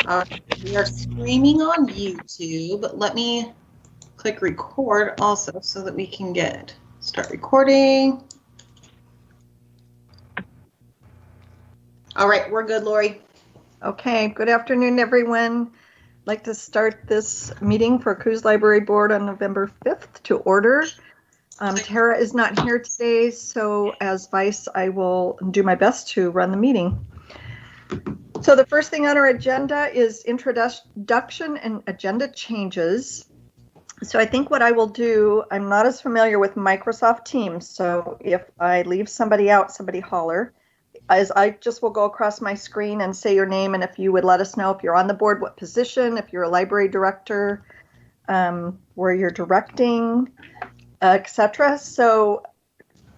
We are streaming on YouTube. Let me click record also so that we can start recording. All right, we're good, Lori. Okay, good afternoon, everyone. I'd like to start this meeting for Coos Library Board on November 5th to order. Tara is not here today, so as vice, I will do my best to run the meeting. So the first thing on our agenda is introduction and agenda changes. So I think what I will do, I'm not as familiar with Microsoft Teams, so if I leave somebody out, somebody holler. As I just will go across my screen and say your name, and if you would let us know if you're on the board, what position, if you're a library director, where you're directing, etc. So,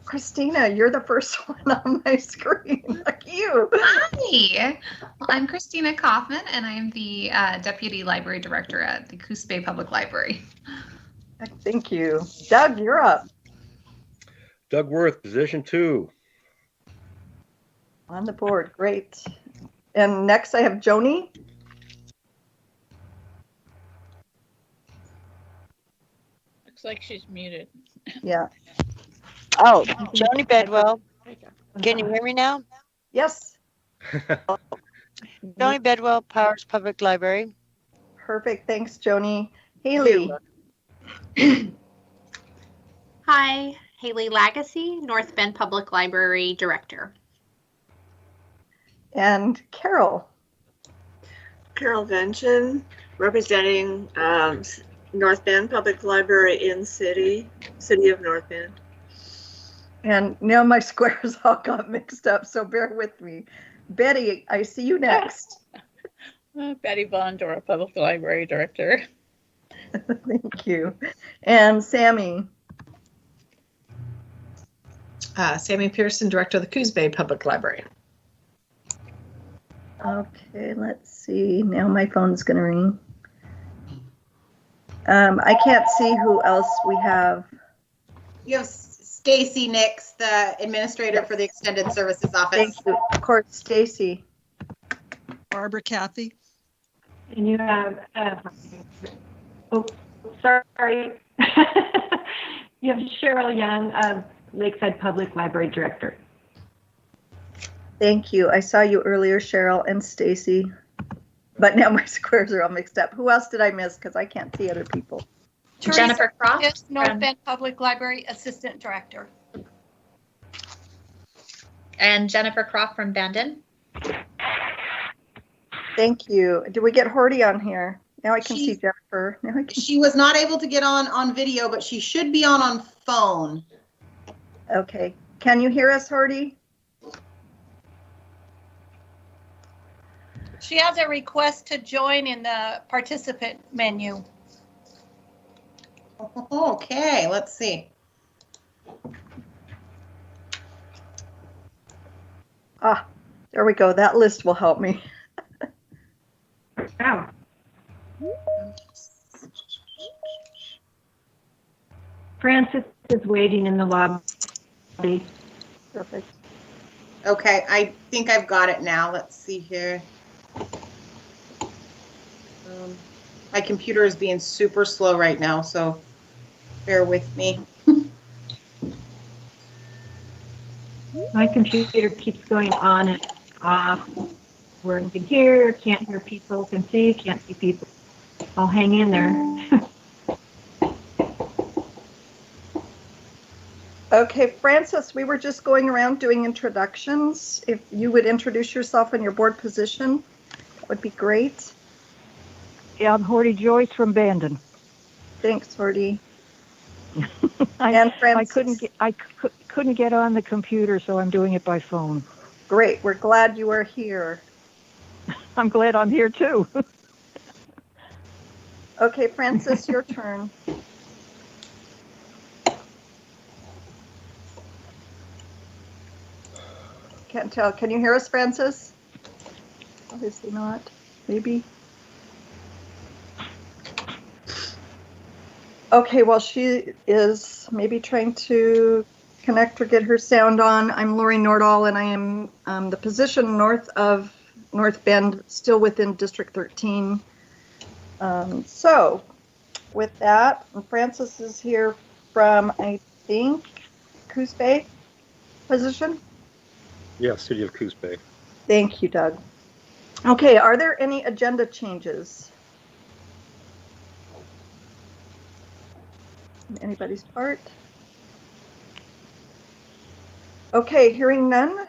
Christina, you're the first one on my screen. Look you. Hi, well, I'm Christina Kaufman, and I'm the Deputy Library Director at the Coos Bay Public Library. Thank you. Doug, you're up. Doug Worth, position 2. On the board, great. And next I have Joni. Looks like she's muted. Yeah. Oh, Joni Bedwell. Can you hear me now? Yes. Joni Bedwell, Powers Public Library. Perfect. Thanks, Joni. Haley. Hi, Haley Lagacy, North Bend Public Library Director. And Carol. Carol Vention, representing North Bend Public Library in City of North Bend. And now my squares all got mixed up, so bear with me. Betty, I see you next. Betty Bondora, Public Library Director. Thank you. And Sammy. Sammy Pearson, Director of the Coos Bay Public Library. Okay, let's see. Now my phone's going to ring. I can't see who else we have. You have Stacy Nix, the administrator for the Extended Services Office. Thank you. Of course, Stacy. Barbara Cathy. And you have, oh, sorry. You have Cheryl Young, Lakeside Public Library Director. Thank you. I saw you earlier, Cheryl and Stacy, but now my squares are all mixed up. Who else did I miss? Because I can't see other people. Jennifer Croft, North Bend Public Library Assistant Director. And Jennifer Croft from Bandon. Thank you. Did we get Horty on here? Now I can see Jennifer. Now I can... She was not able to get on video, but she should be on phone. Okay. Can you hear us, Horty? She has a request to join in the participant menu. Okay, let's see. Ah, there we go. That list will help me. Wow. Francis is waiting in the lobby. Perfect. Okay, I think I've got it now. Let's see here. My computer is being super slow right now, so bear with me. My computer keeps going on and off. Where you can hear, can't hear people, can see, can't see people. I'll hang in there. Okay, Francis, we were just going around doing introductions. If you would introduce yourself and your board position, that would be great. Yeah, I'm Horty Joyce from Bandon. Thanks, Horty. And Francis. I couldn't get on the computer, so I'm doing it by phone. Great. We're glad you are here. I'm glad I'm here too. Okay, Francis, your turn. Can't tell. Can you hear us, Francis? Obviously not. Maybe. Okay, well, she is maybe trying to connect or get her sound on. I'm Lori Nordahl, and I am the position north of North Bend, still within District 13. So with that, Francis is here from, I think, Coos Bay position. Yeah, City of Coos Bay. Thank you, Doug. Okay, are there any agenda changes? On anybody's part? Okay, hearing none,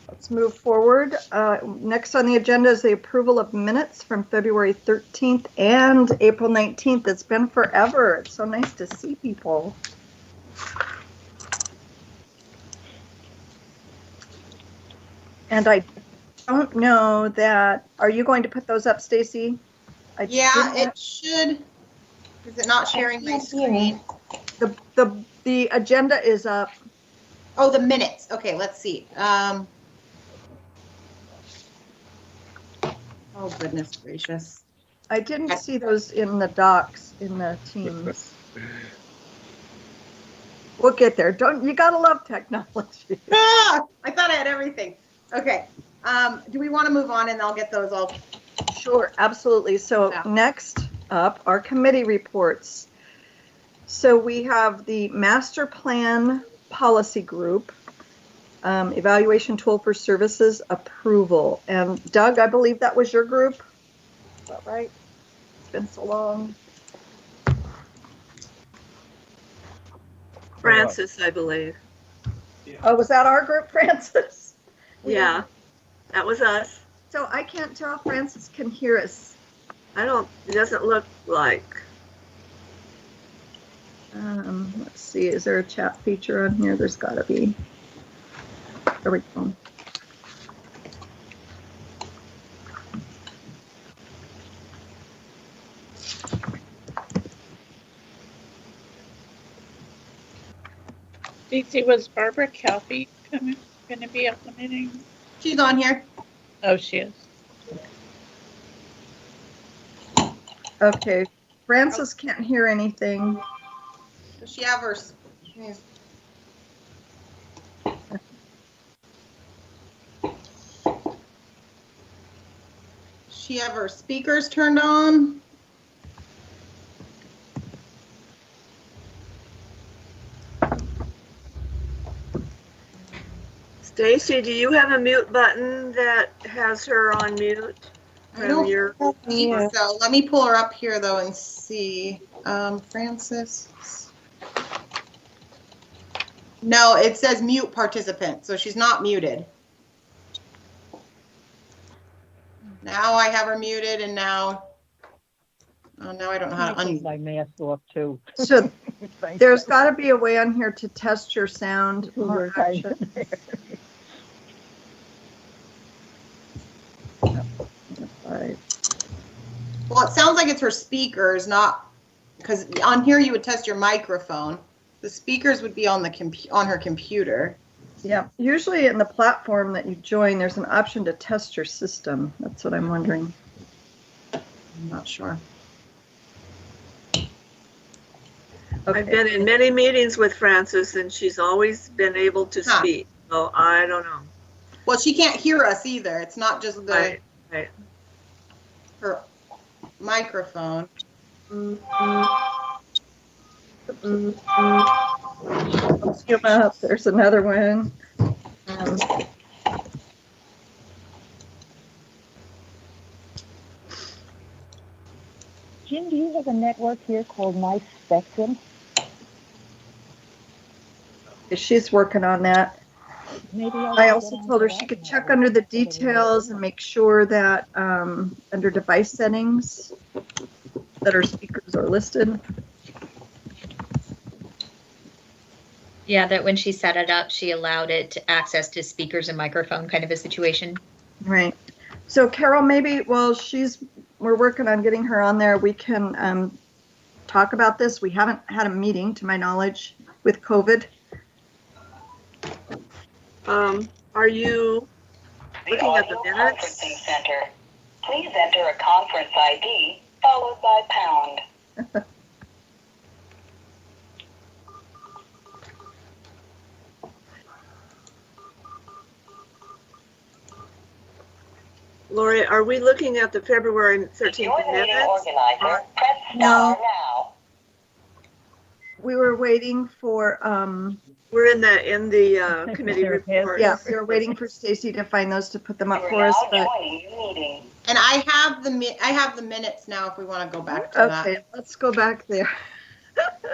let's move forward. Next on the agenda is the approval of minutes from February 13th and April 19th. It's been forever. It's so nice to see people. And I don't know that, are you going to put those up, Stacy? Yeah, it should. Is it not sharing my screen? The agenda is up. Oh, the minutes. Okay, let's see. Oh, goodness gracious. I didn't see those in the docs in the Teams. We'll get there. You gotta love technology. I thought I had everything. Okay. Do we want to move on and I'll get those all? Sure, absolutely. So next up are committee reports. So we have the master plan policy group, evaluation tool for services approval. And Doug, I believe that was your group. Is that right? It's been so long. Francis, I believe. Oh, was that our group, Francis? Yeah, that was us. So I can't tell if Francis can hear us. It doesn't look like. Let's see, is there a chat feature on here? There's gotta be. There we go. DC, was Barbara Calfee going to be at the meeting? She's on here. Oh, she is. Okay, Francis can't hear anything. Does she have her? She have her speakers turned on? Stacy, do you have a mute button that has her on mute? I don't think so. Let me pull her up here though and see. Francis. No, it says mute participant, so she's not muted. Now I have her muted, and now, now I don't know how to unmute. My mask off too. So there's got to be a way on here to test your sound. Or Well, it sounds like it's her speakers, not because on here you would test your microphone. The speakers would be on the on her computer. Yeah, usually in the platform that you join, there's an option to test your system. That's what I'm wondering. I'm not sure. Okay. I've been in many meetings with Francis, and she's always been able to speak. So I don't know. Well, she can't hear us either. It's not just the her microphone. There's another one. Jim, do you have a network here called My Spectrum? She's working on that. Maybe I also told her she could check under the details and make sure that under device settings that our speakers are listed. Yeah, that when she set it up, she allowed it to access to speakers and microphone kind of a situation. Right. So Carol, maybe while we're working on getting her on there, we can talk about this. We haven't had a meeting, to my knowledge, with COVID. Are you looking at the minutes? Center. Please enter a conference ID followed by pound. Lori, are we looking at the February 13th minutes? No. We were waiting for, we're in the committee report. Yeah, we were waiting for Stacy to find those to put them up for us, but. And I have the minutes now if we want to go back to that. Okay, let's go back there.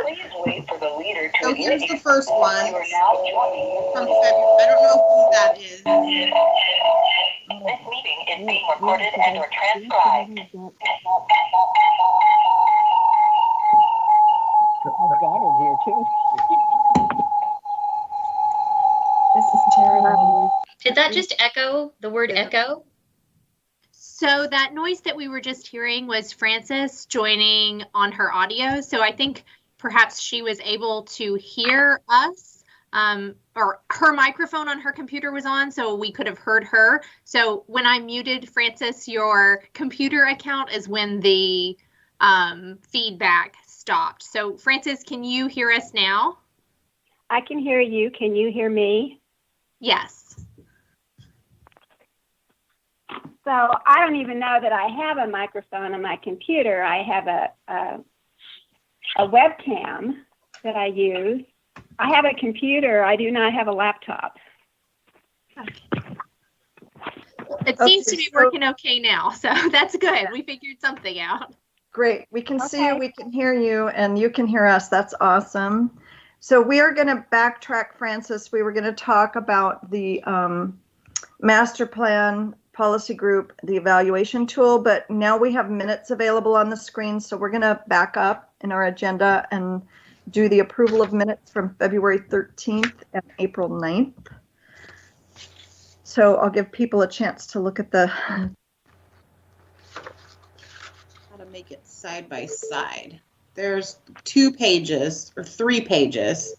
Please wait for the leader to So here's the first one from February. I don't know who that is. This meeting is being recorded and or transcribed. I've got it here too. This is Terry. Did that just echo the word echo? So that noise that we were just hearing was Frances joining on her audio. So I think perhaps she was able to hear us, or her microphone on her computer was on, so we could have heard her. So when I muted Frances, your computer account is when the feedback stopped. So Frances, can you hear us now? I can hear you. Can you hear me? Yes. So I don't even know that I have a microphone on my computer. I have a webcam that I use. I have a computer. I do not have a laptop. It seems to be working okay now, so that's good. We figured something out. Great. We can see you, we can hear you, and you can hear us. That's awesome. So we are going to backtrack, Frances. We were going to talk about the master plan policy group, the evaluation tool, but now we have minutes available on the screen. So we're going to back up in our agenda and do the approval of minutes from February 13th and April 9th. So I'll give people a chance to look at the. How to make it side by side. There's 2 pages or 3 pages.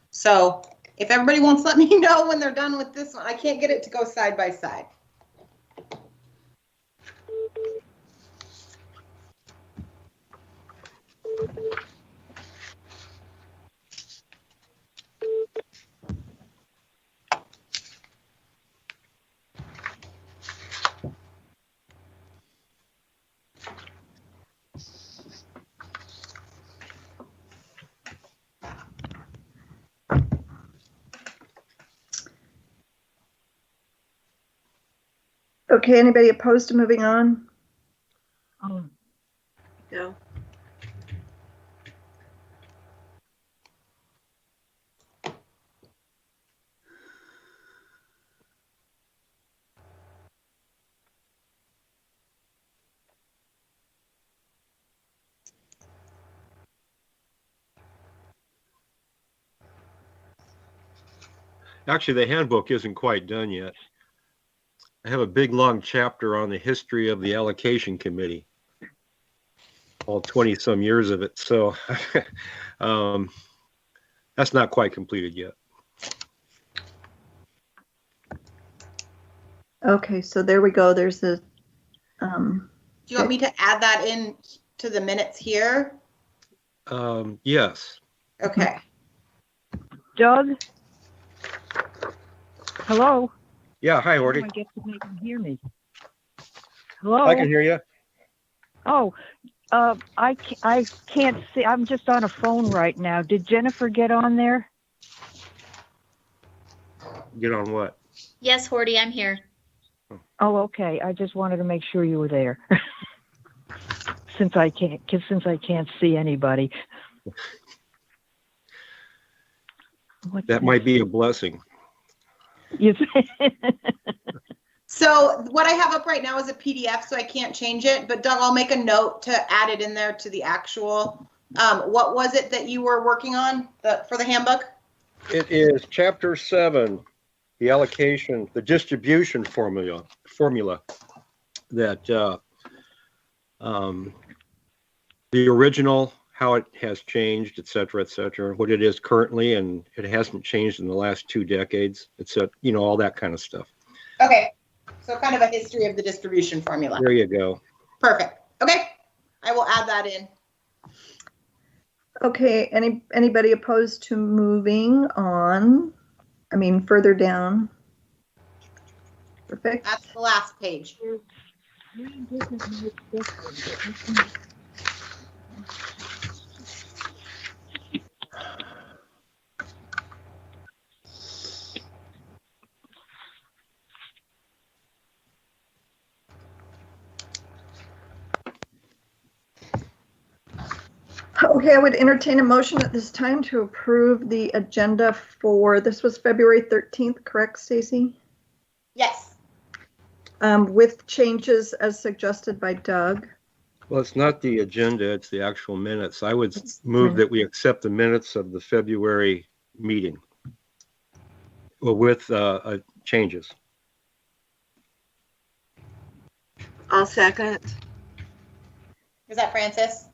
So if everybody wants to let me know when they're done with this one, I can't get it to go side by side. Okay, anybody opposed to moving on? No. Actually, the handbook isn't quite done yet. I have a big long chapter on the history of the allocation committee, all 20 some years of it. So that's not quite completed yet. Okay, so there we go. There's a. Do you want me to add that in to the minutes here? Yes. Okay. Doug? Hello? Yeah, hi, Horty. I get to make them hear me. Hello? I can hear you. Oh, I can't see. I'm just on a phone right now. Did Jennifer get on there? Get on what? Yes, Horty, I'm here. Oh, okay. I just wanted to make sure you were there. since I can't see anybody. That might be a blessing. So what I have up right now is a PDF, so I can't change it. But Doug, I'll make a note to add it in there to the actual. What was it that you were working on for the handbook? It is Chapter 7, the allocation, the distribution formula that the original, how it has changed, et cetera, what it is currently, and it hasn't changed in the last 2 decades. It's all that kind of stuff. Okay, so kind of a history of the distribution formula. There you go. Perfect. Okay, I will add that in. Okay, anybody opposed to moving on? I mean, further down. Perfect. That's the last page. Okay, I would entertain a motion at this time to approve the agenda for, this was February 13th, correct, Stacy? Yes. With changes as suggested by Doug. Well, it's not the agenda, it's the actual minutes. I would move that we accept the minutes of the February meeting. Well, with changes. I'll second. Was that Francis?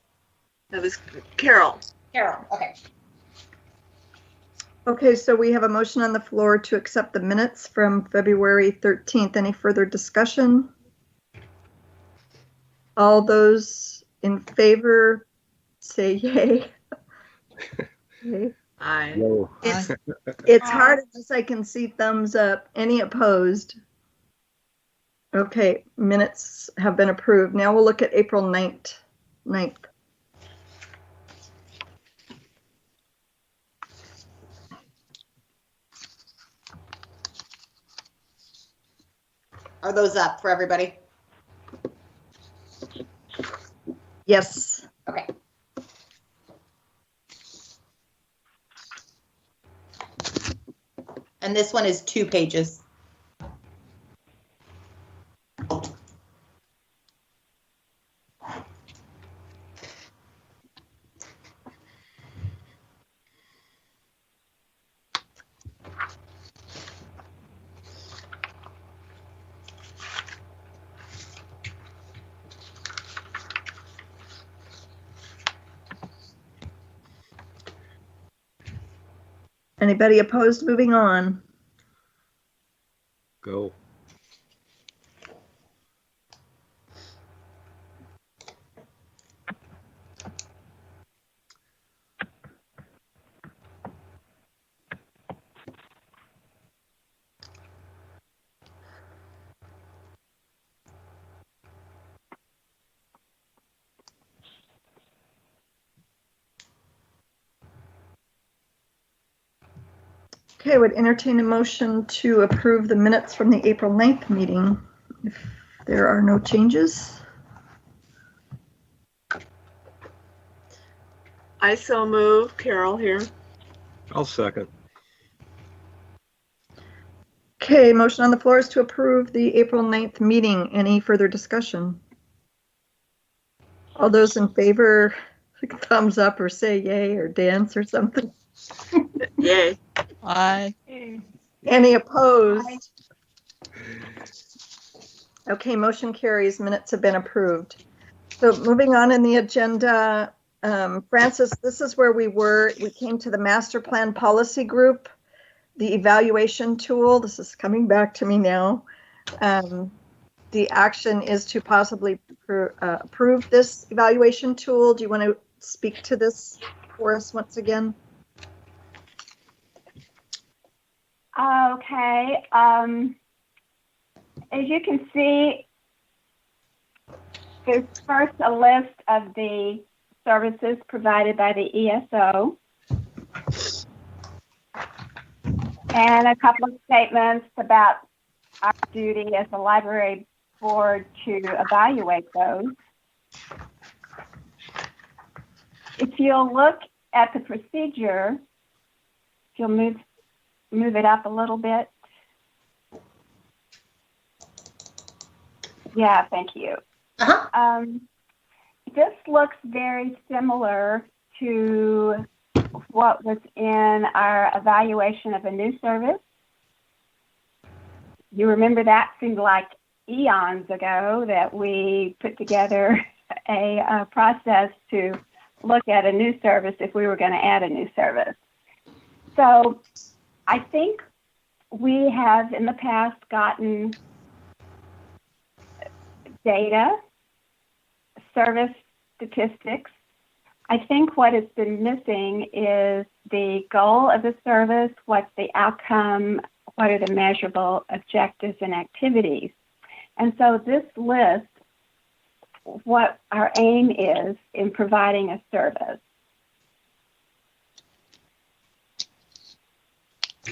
That was Carol. Carol, okay. Okay, so we have a motion on the floor to accept the minutes from February 13th. Any further discussion? All those in favor say yay. Yay. Aye. No. It's hard unless I can see thumbs up. Any opposed? Okay, minutes have been approved. Now we'll look at April 9th. Are those up for everybody? Yes. Okay. And this one is 2 pages. Anybody opposed moving on? Go. Okay, I would entertain a motion to approve the minutes from the April 9th meeting. If there are no changes. I so move. Carol here. I'll second. Okay, motion on the floor is to approve the April 9th meeting. Any further discussion? All those in favor, thumbs up or say yay or dance or something. Yay. Aye. Any opposed? Okay, motion carries. Minutes have been approved. So moving on in the agenda, Francis, this is where we were. We came to the master plan policy group, the evaluation tool. This is coming back to me now. The action is to possibly approve this evaluation tool. Do you want to speak to this for us once again? Okay. As you can see, there's first a list of the services provided by the ESO and a couple of statements about our duty as a library board to evaluate those. If you'll look at the procedure, if you'll move it up a little bit. Yeah, thank you. This looks very similar to what was in our evaluation of a new service. You remember that seemed like eons ago that we put together a process to look at a new service if we were going to add a new service. So I think we have in the past gotten data, service statistics. I think what has been missing is the goal of the service, what's the outcome, what are the measurable objectives and activities. And so this list what our aim is in providing a service.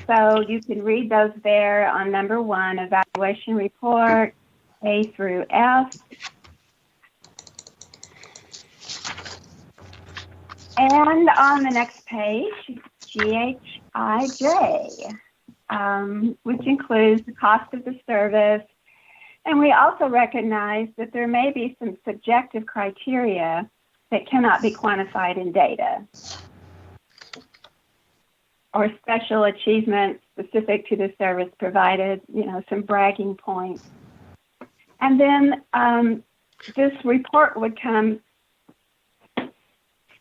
So you can read those there on number 1, evaluation report, A through F. And on the next page, GHIJ, which includes the cost of the service. And we also recognize that there may be some subjective criteria that cannot be quantified in data, or special achievements specific to the service provided, some bragging points. And then this report would come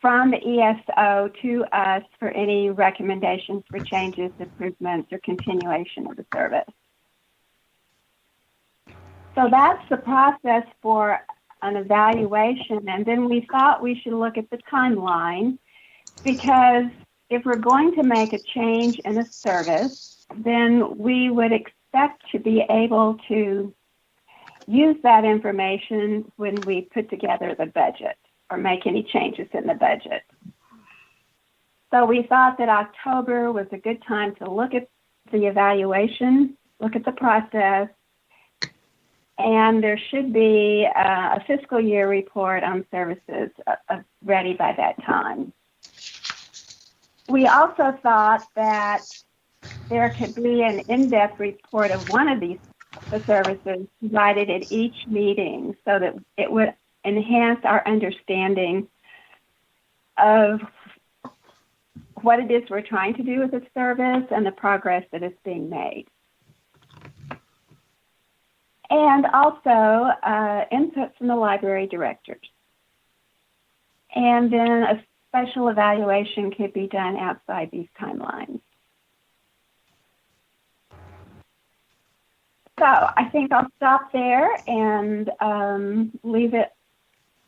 from the ESO to us for any recommendations for changes, improvements, or continuation of the service. So that's the process for an evaluation. And then we thought we should look at the timeline, because if we're going to make a change in a service, then we would expect to be able to use that information when we put together the budget or make any changes in the budget. So we thought that October was a good time to look at the evaluation, look at the process, and there should be a fiscal year report on services ready by that time. We also thought that there could be an in-depth report of one of the services provided at each meeting, so that it would enhance our understanding of what it is we're trying to do with the service and the progress that is being made. And also input from the library directors. And then a special evaluation could be done outside these timelines. So I think I'll stop there and leave it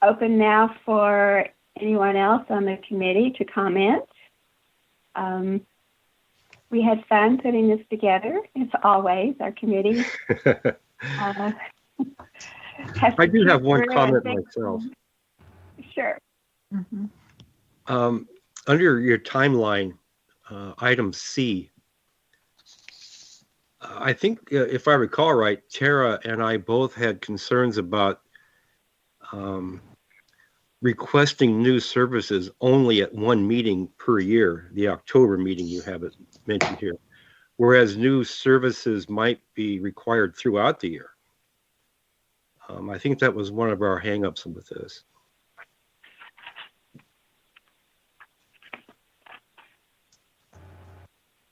open now for anyone else on the committee to comment. We had fun putting this together, as always, our committee. I do have one comment myself. Sure. Mm-hmm. Under your timeline, item C, I think if I recall right, Tara and I both had concerns about requesting new services only at one meeting per year, the October meeting you have it mentioned here, whereas new services might be required throughout the year. I think that was one of our hangups with this.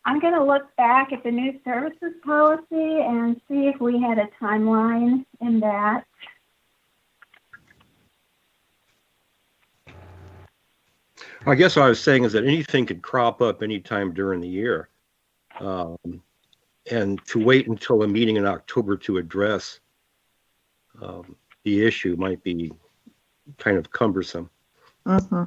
I'm going to look back at the new services policy and see if we had a timeline in that. I guess what I was saying is that anything could crop up anytime during the year. And to wait until a meeting in October to address the issue might be kind of cumbersome. Mm-hmm.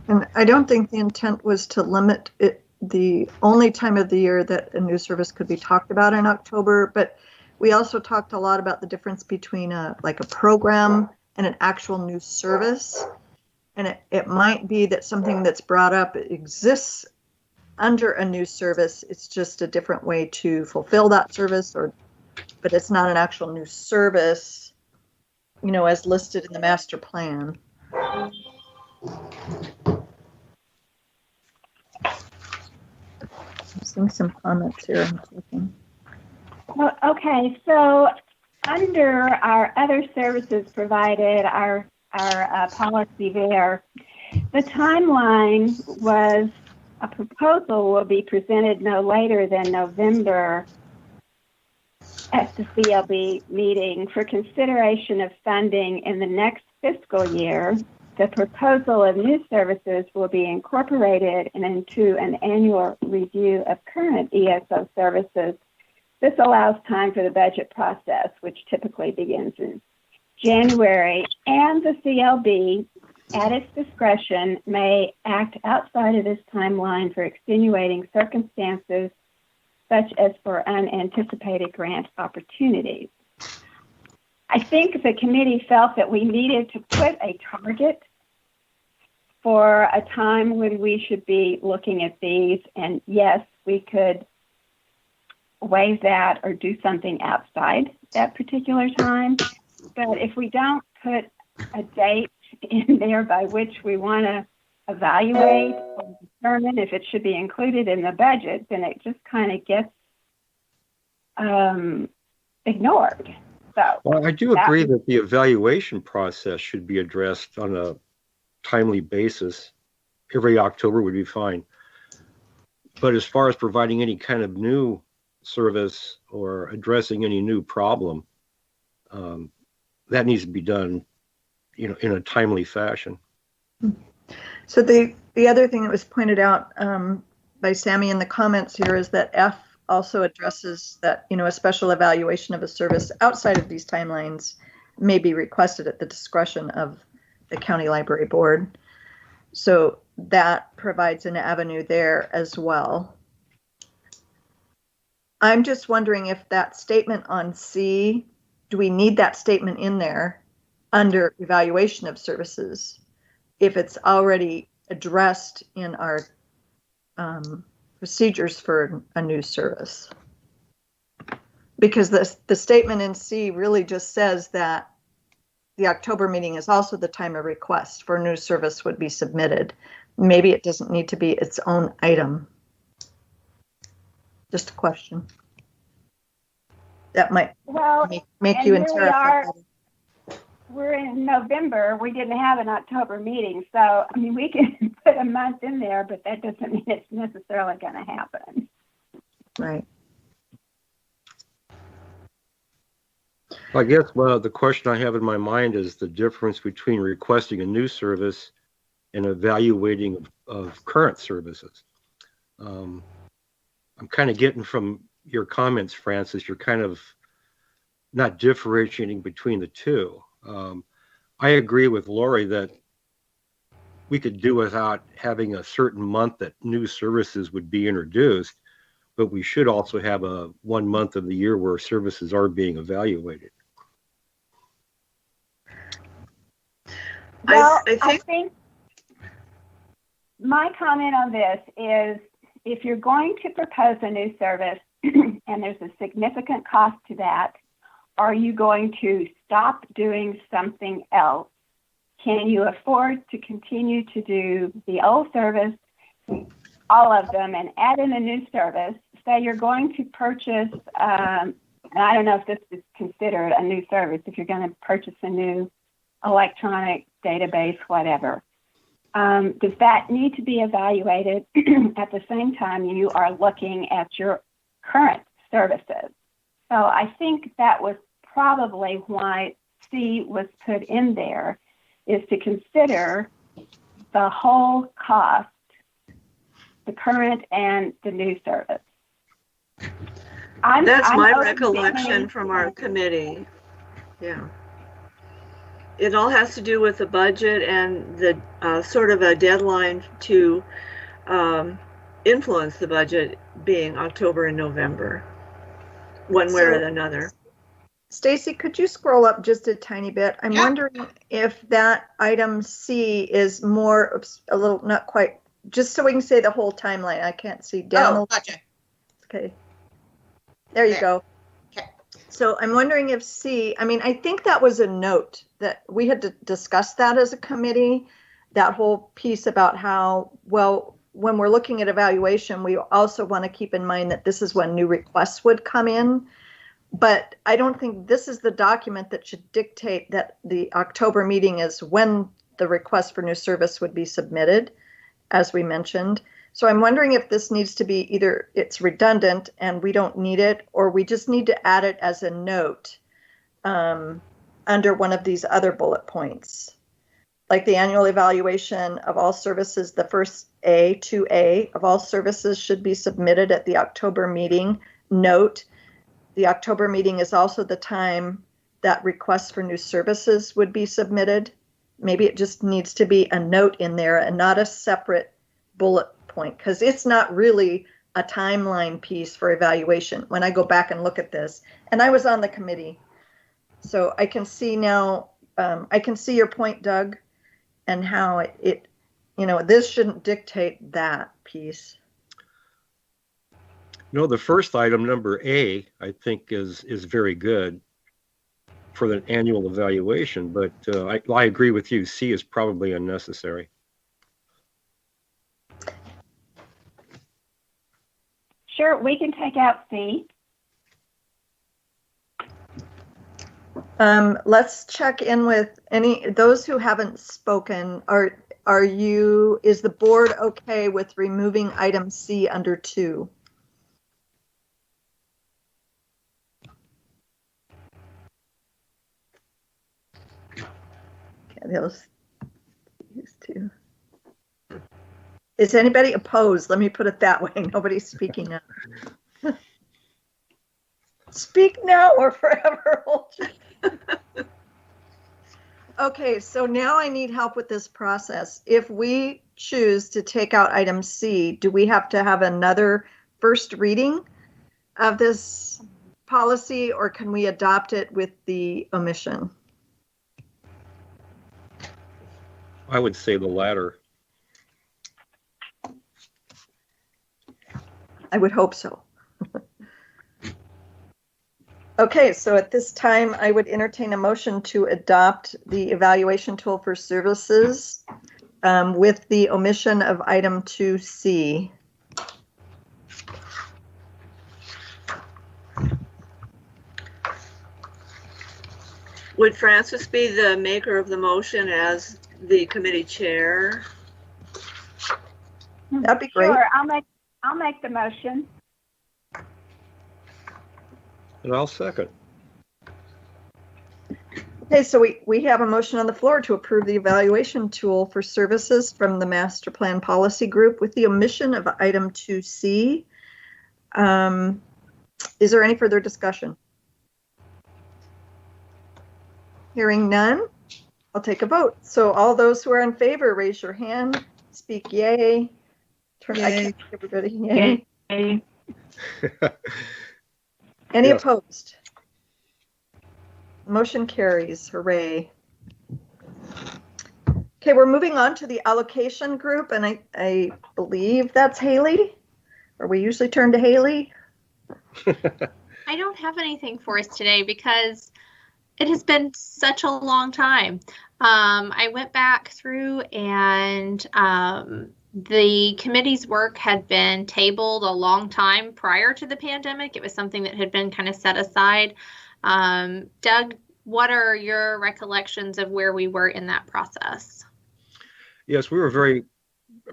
And I don't think the intent was to limit it. The only time of the year that a new service could be talked about in October, but we also talked a lot about the difference between a program and an actual new service. And it might be that something that's brought up exists under a new service. It's just a different way to fulfill that service, but it's not an actual new service, as listed in the master plan. I'm seeing some comments here. I'm clicking. Well, okay, so under our other services provided, our policy there, the timeline was a proposal will be presented no later than November at the CLB meeting for consideration of funding in the next fiscal year. The proposal of new services will be incorporated into an annual review of current ESO services. This allows time for the budget process, which typically begins in January, and the CLB, at its discretion, may act outside of this timeline for extenuating circumstances, such as for unanticipated grant opportunities. I think the committee felt that we needed to put a target for a time when we should be looking at these. And yes, we could waive that or do something outside that particular time. But if we don't put a date in there by which we want to evaluate or determine if it should be included in the budget, then it just kind of gets ignored. So, well, I do agree that the evaluation process should be addressed on a timely basis. Every October would be fine. But as far as providing any kind of new service or addressing any new problem, that needs to be done, in a timely fashion. So the other thing that was pointed out by Sammy in the comments here is that F also addresses that, a special evaluation of a service outside of these timelines may be requested at the discretion of the county library board. So that provides an avenue there as well. I'm just wondering if that statement on C, do we need that statement in there under evaluation of services if it's already addressed in our procedures for a new service? Because the statement in C really just says that the October meeting is also the time a request for a new service would be submitted. Maybe it doesn't need to be its own item. Just a question. That might make you and Tara feel better. We're in November. We didn't have an October meeting. So, we can put a month in there, but that doesn't mean it's necessarily going to happen. Right. I guess the question I have in my mind is the difference between requesting a new service and evaluating of current services. I'm kind of getting from your comments, Francis, you're kind of not differentiating between the two. I agree with Lori that we could do without having a certain month that new services would be introduced, but we should also have a 1 month of the year where services are being evaluated. Well, I think my comment on this is if you're going to propose a new service and there's a significant cost to that, are you going to stop doing something else? Can you afford to continue to do the old service, all of them, and add in a new service? Say you're going to purchase, and I don't know if this is considered a new service, if you're going to purchase a new electronic database, whatever. Does that need to be evaluated at the same time you are looking at your current services? So I think that was probably why C was put in there, is to consider the whole cost, the current and the new service. That's my recollection from our committee. Yeah. It all has to do with the budget and the sort of a deadline to influence the budget being October and November, one way or another. Stacy, could you scroll up just a tiny bit? I'm wondering if that item C is more, a little, not quite, just so we can say the whole timeline. I can't see down. Oh, gotcha. Okay. There you go. Okay. So I'm wondering if C, I think that was a note that we had to discuss that as a committee, that whole piece about how, well, when we're looking at evaluation, we also want to keep in mind that this is when new requests would come in. But I don't think this is the document that should dictate that the October meeting is when the request for new service would be submitted, as we mentioned. So I'm wondering if this needs to be either it's redundant and we don't need it, or we just need to add it as a note under one of these other bullet points. Like the annual evaluation of all services, the first A, 2A of all services should be submitted at the October meeting. Note, the October meeting is also the time that requests for new services would be submitted. Maybe it just needs to be a note in there and not a separate bullet point, because it's not really a timeline piece for evaluation when I go back and look at this. And I was on the committee. So I can see now, I can see your point, Doug, and how it this shouldn't dictate that piece. No, the first item, number A, I think is very good for the annual evaluation, but I agree with you. C is probably unnecessary. Sure, we can take out C. Let's check in with those who haven't spoken. Is the board okay with removing item C under 2? Okay, those two. Is anybody opposed? Let me put it that way. Nobody's speaking up. Speak now or forever hold your Okay, so now I need help with this process. If we choose to take out item C, do we have to have another first reading of this policy, or can we adopt it with the omission? I would say the latter. I would hope so. Okay, so at this time, I would entertain a motion to adopt the evaluation tool for services with the omission of item 2C. Would Francis be the maker of the motion as the committee chair? That'd be great. Sure, I'll make the motion. And I'll second. Okay, so we have a motion on the floor to approve the evaluation tool for services from the Master Plan Policy Group with the omission of item 2C. Is there any further discussion? Hearing none, I'll take a vote. So all those who are in favor, raise your hand, speak yay. Yay. I can't see everybody. Yay. Yay. Any Yes. opposed? Motion carries. Hooray. Okay, we're moving on to the allocation group, and I believe that's Haley. Or we usually turn to Haley. I don't have anything for us today because it has been such a long time. I went back through and the committee's work had been tabled a long time prior to the pandemic. It was something that had been kind of set aside. Doug, what are your recollections of where we were in that process? Yes, we were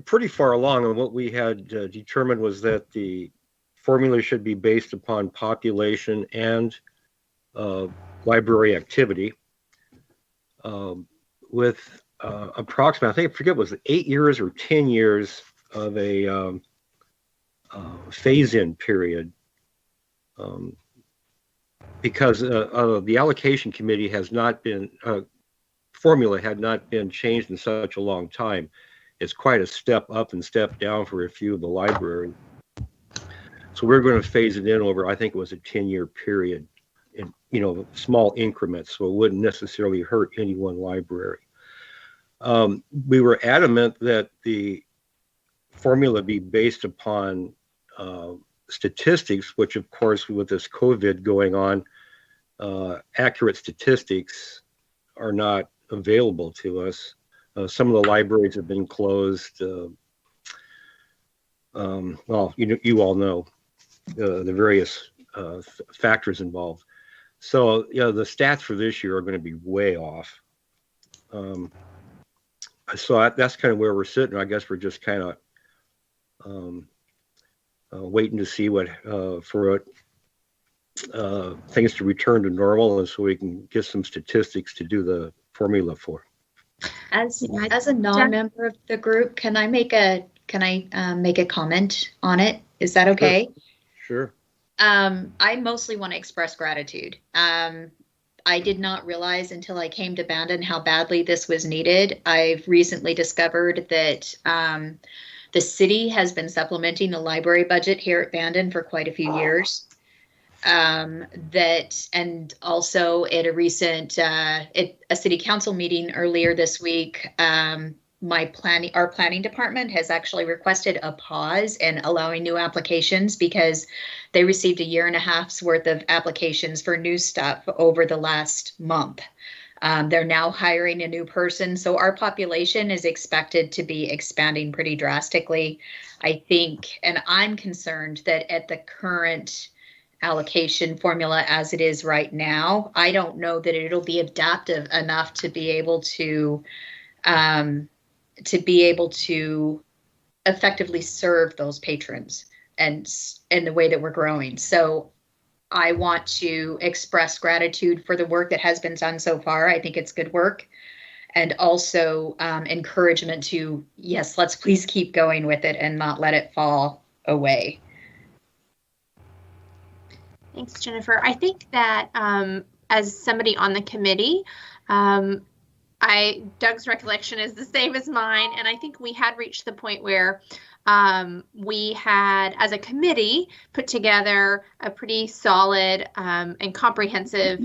pretty far along, and what we had determined was that the formula should be based upon population and library activity. With approximately, I think, I forget, it was 8 years or 10 years of a phase-in period, because the allocation committee has not been, formula had not been changed in such a long time. It's quite a step up and step down for a few of the libraries. So we're going to phase it in over, I think it was a 10-year period in, small increments, so it wouldn't necessarily hurt any one library. We were adamant that the formula be based upon statistics, which of course with this COVID going on, accurate statistics are not available to us. Some of the libraries have been closed. Well, you all know the various factors involved. So, the stats for this year are going to be way off. So that's kind of where we're sitting. I guess we're just kind of waiting to see what for things to return to normal, and so we can get some statistics to do the formula for. As a non-member of the group, can I make a comment on it? Is that okay? Sure. I mostly want to express gratitude. I did not realize until I came to Bandon how badly this was needed. I've recently discovered that the city has been supplementing the library budget here at Bandon for quite a few years. that, and also at a recent at a city council meeting earlier this week, our planning department has actually requested a pause in allowing new applications because they received 1.5 years worth of applications for new stuff over the last month. They're now hiring a new person, so our population is expected to be expanding pretty drastically. I think, and I'm concerned that at the current allocation formula as it is right now, I don't know that it'll be adaptive enough to be able to effectively serve those patrons and in the way that we're growing. So I want to express gratitude for the work that has been done so far. I think it's good work. And also encouragement to, yes, let's please keep going with it and not let it fall away. Thanks, Jennifer. I think that as somebody on the committee, Doug's recollection is the same as mine, and I think we had reached the point where we had, as a committee, put together a pretty solid and comprehensive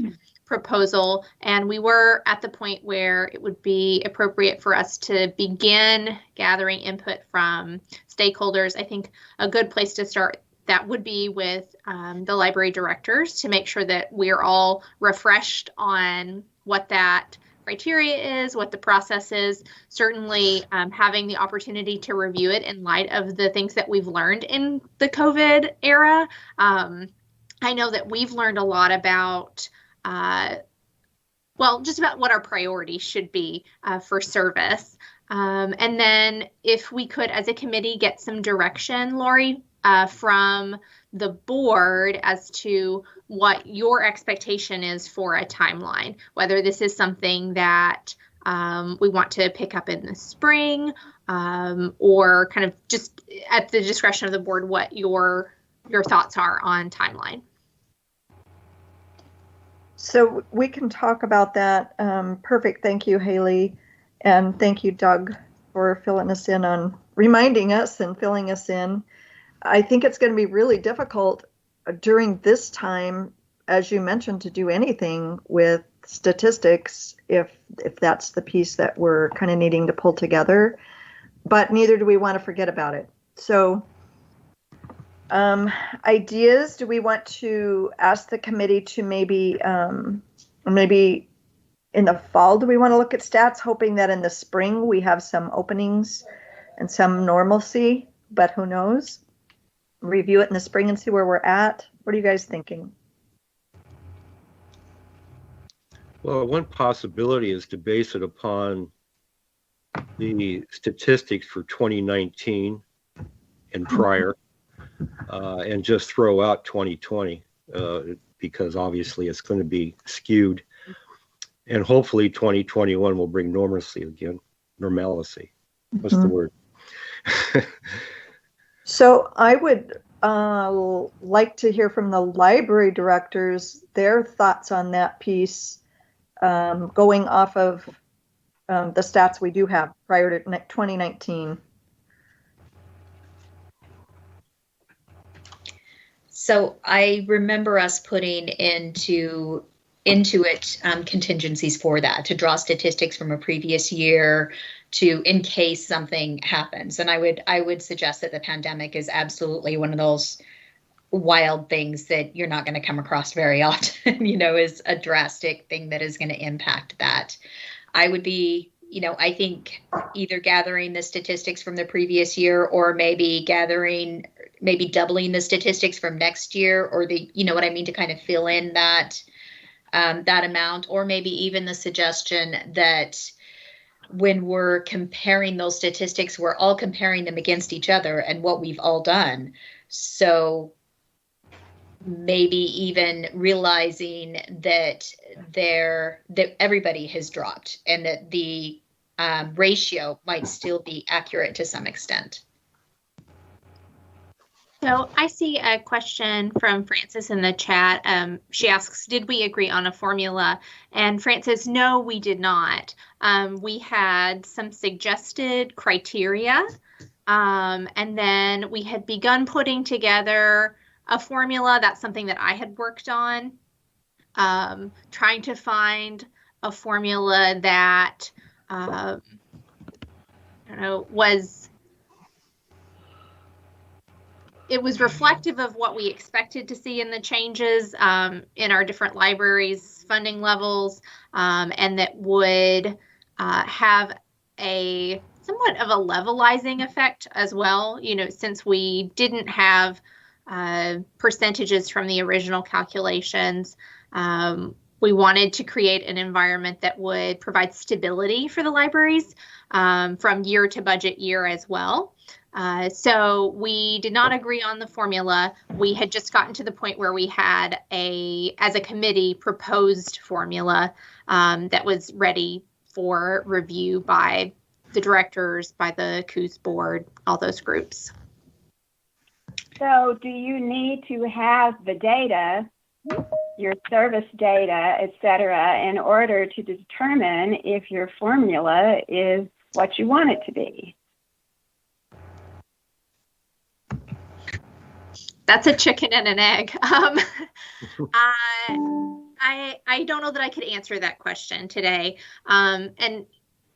proposal, and we were at the point where it would be appropriate for us to begin gathering input from stakeholders. I think a good place to start that would be with the library directors to make sure that we're all refreshed on what that criteria is, what the process is. Certainly having the opportunity to review it in light of the things that we've learned in the COVID era. I know that we've learned a lot about, just about what our priorities should be for service. And then if we could, as a committee, get some direction, Lori, from the board as to what your expectation is for a timeline, whether this is something that we want to pick up in the spring, or kind of just at the discretion of the board, what your thoughts are on timeline. So we can talk about that. Perfect. Thank you, Haley. And thank you, Doug, for filling us in on reminding us and filling us in. I think it's going to be really difficult during this time, as you mentioned, to do anything with statistics if that's the piece that we're kind of needing to pull together. But neither do we want to forget about it. So ideas, do we want to ask the committee to maybe in the fall, do we want to look at stats, hoping that in the spring we have some openings and some normalcy, but who knows? Review it in the spring and see where we're at. What are you guys thinking? Well, one possibility is to base it upon the statistics for 2019 and prior, and just throw out 2020, because obviously it's going to be skewed. And hopefully 2021 will bring normalcy again. Normalcy. What's the word? So I would like to hear from the library directors, their thoughts on that piece, going off of the stats we do have prior to 2019. So I remember us putting into it contingencies for that, to draw statistics from a previous year, to in case something happens. And I would suggest that the pandemic is absolutely one of those wild things that you're not going to come across very often, is a drastic thing that is going to impact that. I would be, I think either gathering the statistics from the previous year, or maybe doubling the statistics from next year, or what I mean, to kind of fill in that amount, or maybe even the suggestion that when we're comparing those statistics, we're all comparing them against each other and what we've all done. So maybe even realizing that everybody has dropped, and that the ratio might still be accurate to some extent. So I see a question from Frances in the chat. She asks, did we agree on a formula? And Frances, no, we did not. We had some suggested criteria, and then we had begun putting together a formula. That's something that I had worked on, trying to find a formula that I don't know, it was reflective of what we expected to see in the changes in our different libraries' funding levels, and that would have a somewhat of a levelizing effect as well. You know, since we didn't have percentages from the original calculations, we wanted to create an environment that would provide stability for the libraries from year to budget year as well. So we did not agree on the formula. We had just gotten to the point where we had as a committee, proposed formula that was ready for review by the directors, by the Coos board, all those groups. So do you need to have the data, your service data, et cetera, in order to determine if your formula is what you want it to be? That's a chicken and an egg. I don't know that I could answer that question today. And,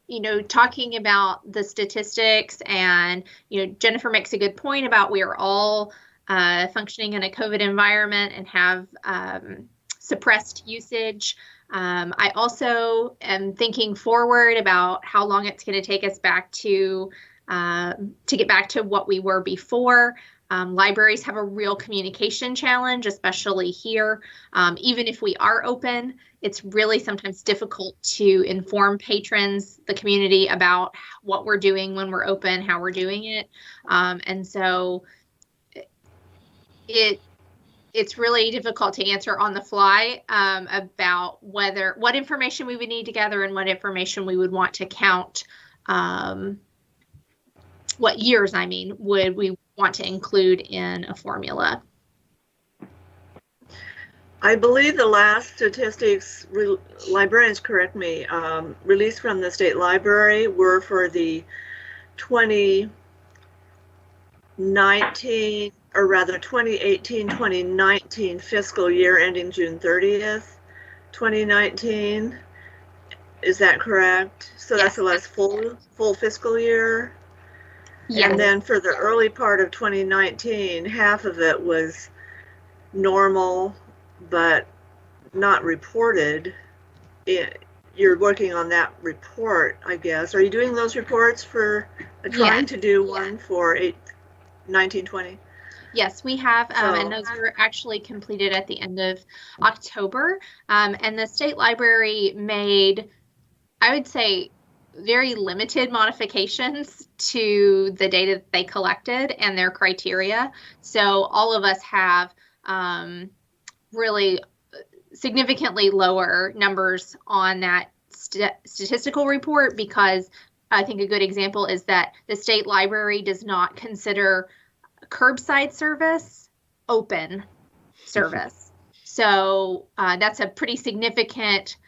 you know, talking about the statistics, and, you know, Jennifer makes a good point about we are all functioning in a COVID environment and have suppressed usage. I also am thinking forward about how long it's going to take us back to get back to what we were before. Libraries have a real communication challenge, especially here. Even if we are open, it's really sometimes difficult to inform patrons, the community, about what we're doing when we're open, how we're doing it. And so it's really difficult to answer on the fly about what information we would need to gather and what information we would want to count. What years, I mean, would we want to include in a formula? I believe the last statistics, librarians correct me, released from the state library were for the 2019, or rather 2018-2019 fiscal year ending June 30th, 2019. Is that correct? So yes, that's the last full fiscal year? Yeah. And then for the early part of 2019, half of it was normal, but not reported. You're working on that report, I guess. Are you doing those reports for trying to do one for 1920? Yes, we have, and those were actually completed at the end of October. And the state library made, I would say, very limited modifications to the data that they collected and their criteria. So all of us have really significantly lower numbers on that statistical report, because I think a good example is that the state library does not consider curbside service open service. So that's a pretty significant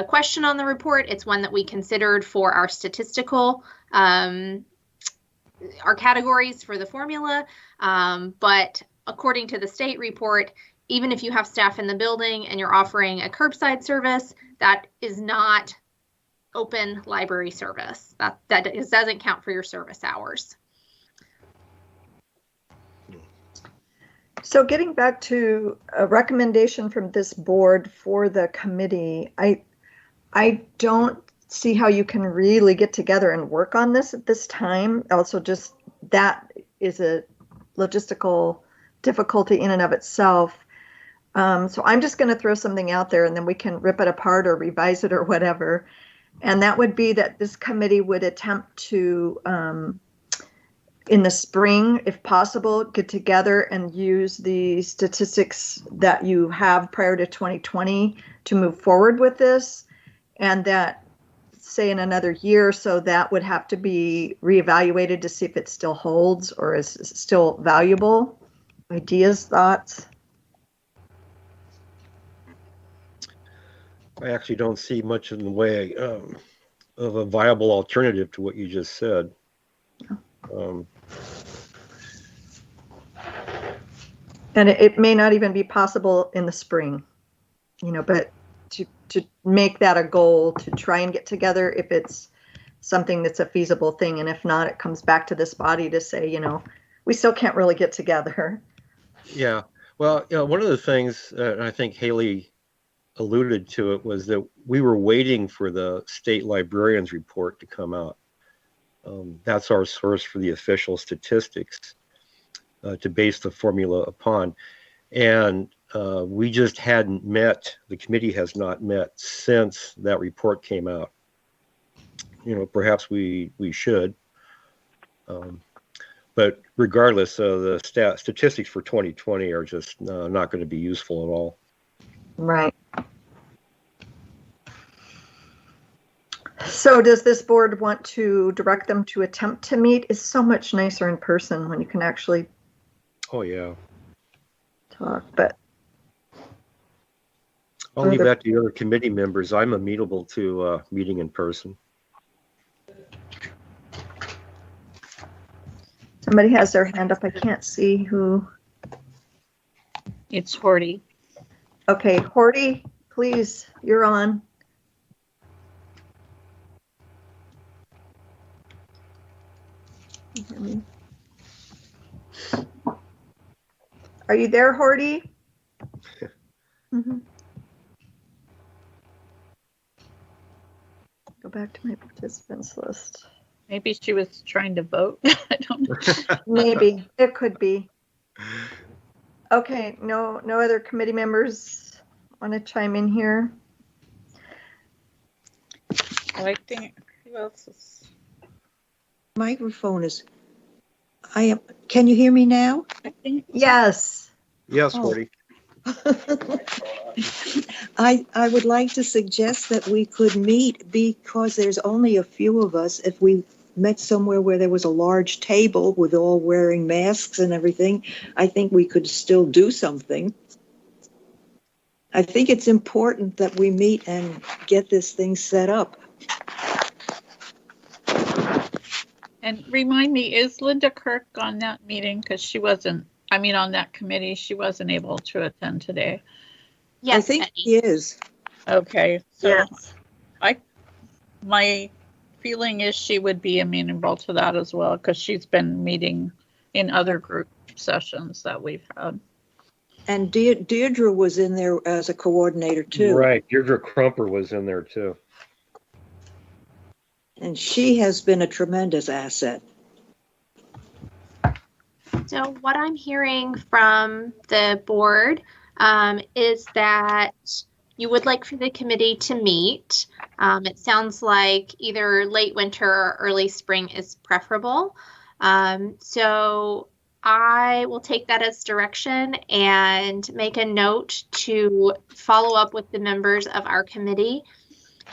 question on the report. It's one that we considered for our statistical, our categories for the formula. But according to the state report, even if you have staff in the building and you're offering a curbside service, that is not open library service. That doesn't count for your service hours. So getting back to a recommendation from this board for the committee, I don't see how you can really get together and work on this at this time. Also, just that is a logistical difficulty in and of itself. So I'm just going to throw something out there, and then we can rip it apart or revise it or whatever. And that would be that this committee would attempt to, in the spring, if possible, get together and use the statistics that you have prior to 2020 to move forward with this. And that, say, in another year or so, that would have to be reevaluated to see if it still holds or is still valuable. Ideas, thoughts? I actually don't see much in the way of a viable alternative to what you just said. And it may not even be possible in the spring, but to make that a goal, to try and get together if it's something that's a feasible thing. And if not, it comes back to this body to say, we still can't really get together. Yeah. Well, one of the things, and I think Haley alluded to it, was that we were waiting for the state librarian's report to come out. That's our source for the official statistics to base the formula upon. And we just hadn't met, the committee has not met since that report came out. Perhaps we should. But regardless, the statistics for 2020 are just not going to be useful at all. Right. So does this board want to direct them to attempt to meet? It's so much nicer in person when you can actually talk, but I'll leave that to the other committee members. I'm amenable to meeting in person. Somebody has their hand up. I can't see who. It's Horty. Okay, Horty, please, you're on. Are you there, Horty? Mm-hmm. Go back to my participants list. Maybe she was trying to vote. I don't know. Maybe it could be. Okay, no other committee members want to chime in here. I think who else is? Microphone is. Can you hear me now? I think yes. Yes, Horty. I would like to suggest that we could meet, because there's only a few of us. If we met somewhere where there was a large table with all wearing masks and everything, I think we could still do something. I think it's important that we meet and get this thing set up. And remind me, is Linda Kirk on that meeting? Because she wasn't, on that committee, she wasn't able to attend today. Yes, I think she is. Okay. So Yes. My feeling is she would be amenable to that as well, because she's been meeting in other group sessions that we've had. And Deirdre was in there as a coordinator too. Right. Deirdre Crumper was in there too. And she has been a tremendous asset. So what I'm hearing from the board is that you would like for the committee to meet. It sounds like either late winter or early spring is preferable. So I will take that as direction and make a note to follow up with the members of our committee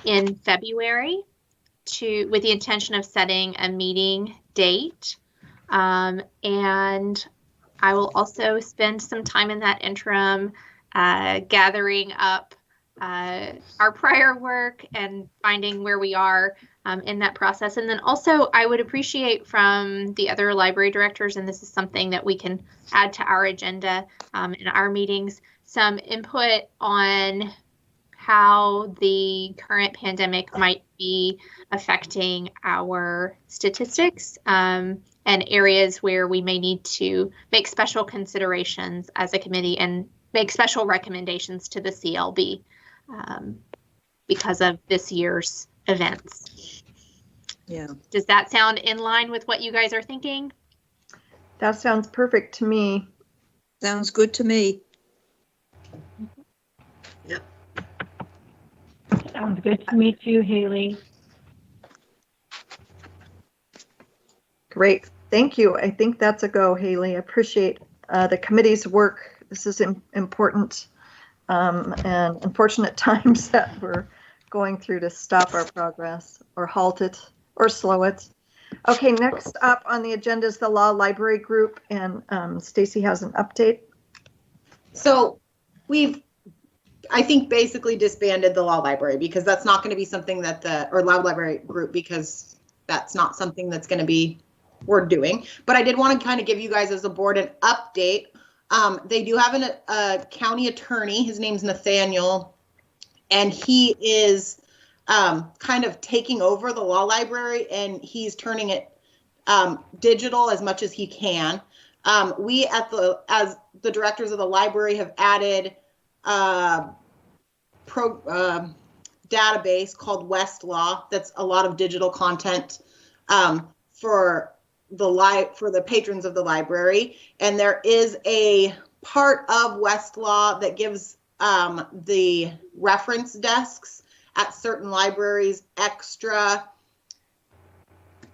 in February with the intention of setting a meeting date. And I will also spend some time in that interim gathering up our prior work and finding where we are in that process. And then also I would appreciate from the other library directors, and this is something that we can add to our agenda in our meetings, some input on how the current pandemic might be affecting our statistics and areas where we may need to make special considerations as a committee and make special recommendations to the CLB because of this year's events. Yeah. Does that sound in line with what you guys are thinking? That sounds perfect to me. Sounds good to me. Yep. Sounds good to me too, Haley. Great. Thank you. I think that's a go, Haley. I appreciate the committee's work. This is important and unfortunate times that we're going through to stop our progress or halt it or slow it. Okay, next up on the agenda is the Law Library Group, and Stacy has an update. So I think basically disbanded the Law Library because that's not going to be something that or Law Library Group, because that's not something that's going to be we're doing. But I did want to kind of give you guys as a board an update They do have a county attorney. His name's Nathaniel, and he is kind of taking over the law library, and he's turning it digital as much as he can. We as the directors of the library have added database called Westlaw. That's a lot of digital content for the patrons of the library. And there is a part of Westlaw that gives the reference desks at certain libraries extra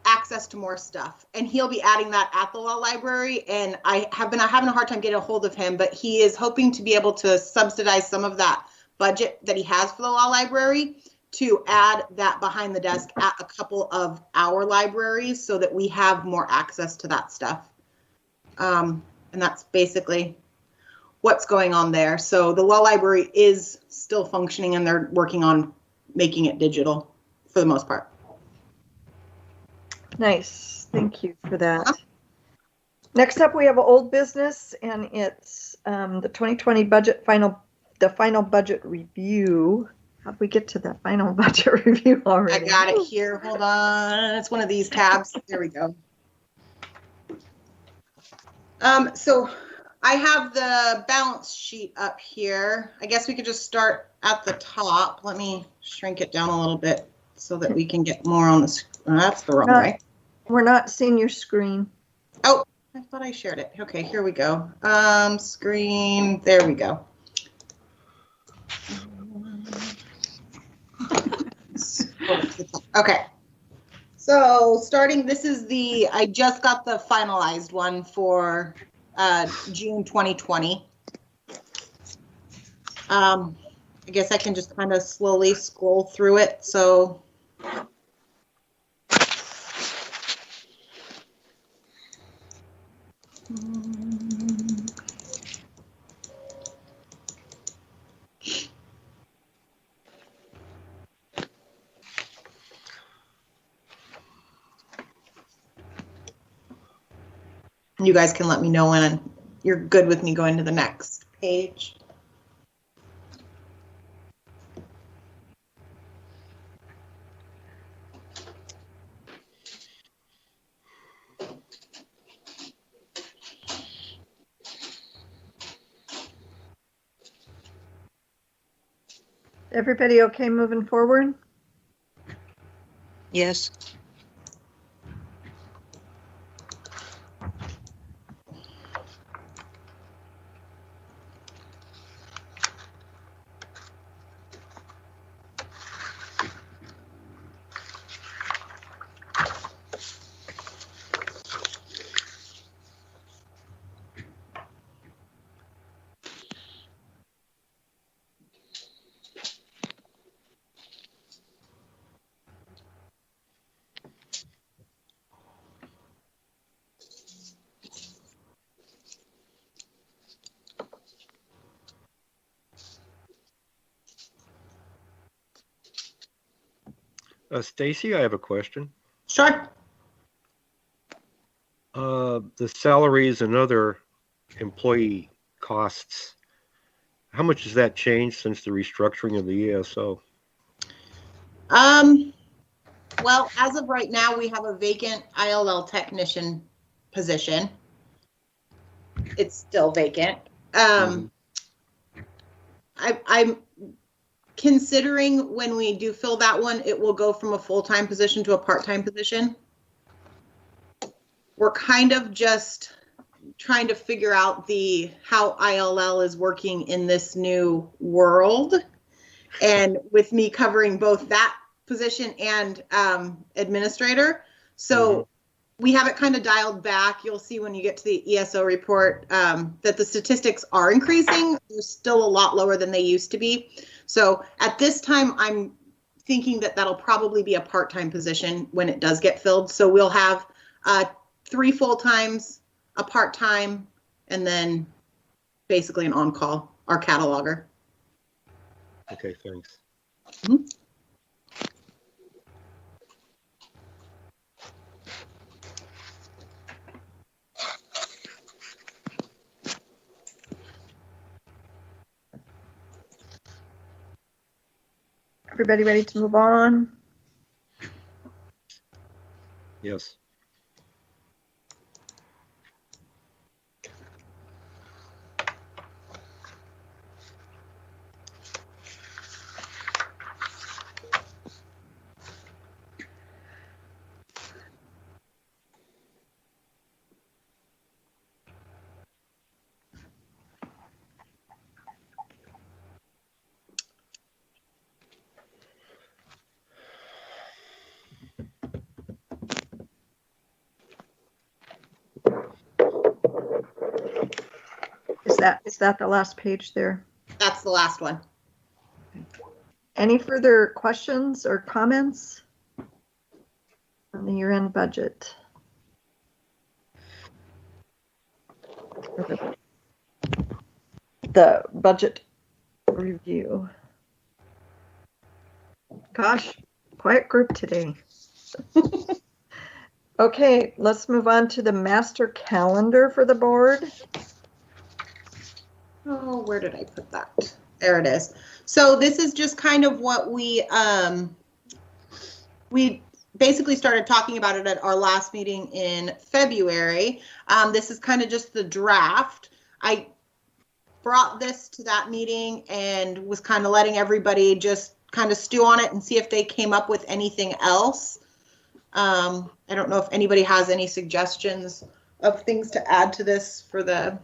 access to more stuff, and he'll be adding that at the law library. And I have been having a hard time getting a hold of him, but he is hoping to be able to subsidize some of that budget that he has for the law library to add that behind the desk at a couple of our libraries so that we have more access to that stuff. And that's basically what's going on there. So the law library is still functioning, and they're working on making it digital for the most part. Nice. Thank you for that. Next up, we have old business, and it's the 2020 budget the final budget review. How did we get to the final budget review already? I got it here. Hold on. It's one of these tabs. There we go. So I have the balance sheet up here. I guess we could just start at the top. Let me shrink it down a little bit so that we can get more on the screen. That's the wrong way. We're not seeing your screen. Oh, I thought I shared it. Okay, here we go. Screen. There we go. Okay. So starting, I just got the finalized one for June 2020. I guess I can just kind of slowly scroll through it. So you guys can let me know when you're good with me going to the next page. Everybody okay moving forward? Yes. Stacy, I have a question. Sure. The salaries and other employee costs, how much has that changed since the restructuring of the ESO? Well, as of right now, we have a vacant ILL technician position. It's still vacant. I'm considering when we do fill that one, it will go from a full-time position to a part-time position. We're kind of just trying to figure out how ILL is working in this new world. And with me covering both that position and administrator. So we have it kind of dialed back. You'll see when you get to the ESO report that the statistics are increasing. They're still a lot lower than they used to be. So at this time, I'm thinking that that'll probably be a part-time position when it does get filled. So we'll have 3 full-times, a part-time, and then basically an on-call, our cataloger. Okay, thanks. Everybody ready to move on? Yes. Is that the last page there? That's the last one. Any further questions or comments on the year-end budget? The budget review. Gosh, quiet group today. Okay, let's move on to the master calendar for the board. Oh, where did I put that? There it is. So this is just kind of what we basically started talking about it at our last meeting in February. This is kind of just the draft. I brought this to that meeting and was kind of letting everybody just kind of stew on it and see if they came up with anything else. I don't know if anybody has any suggestions of things to add to this for the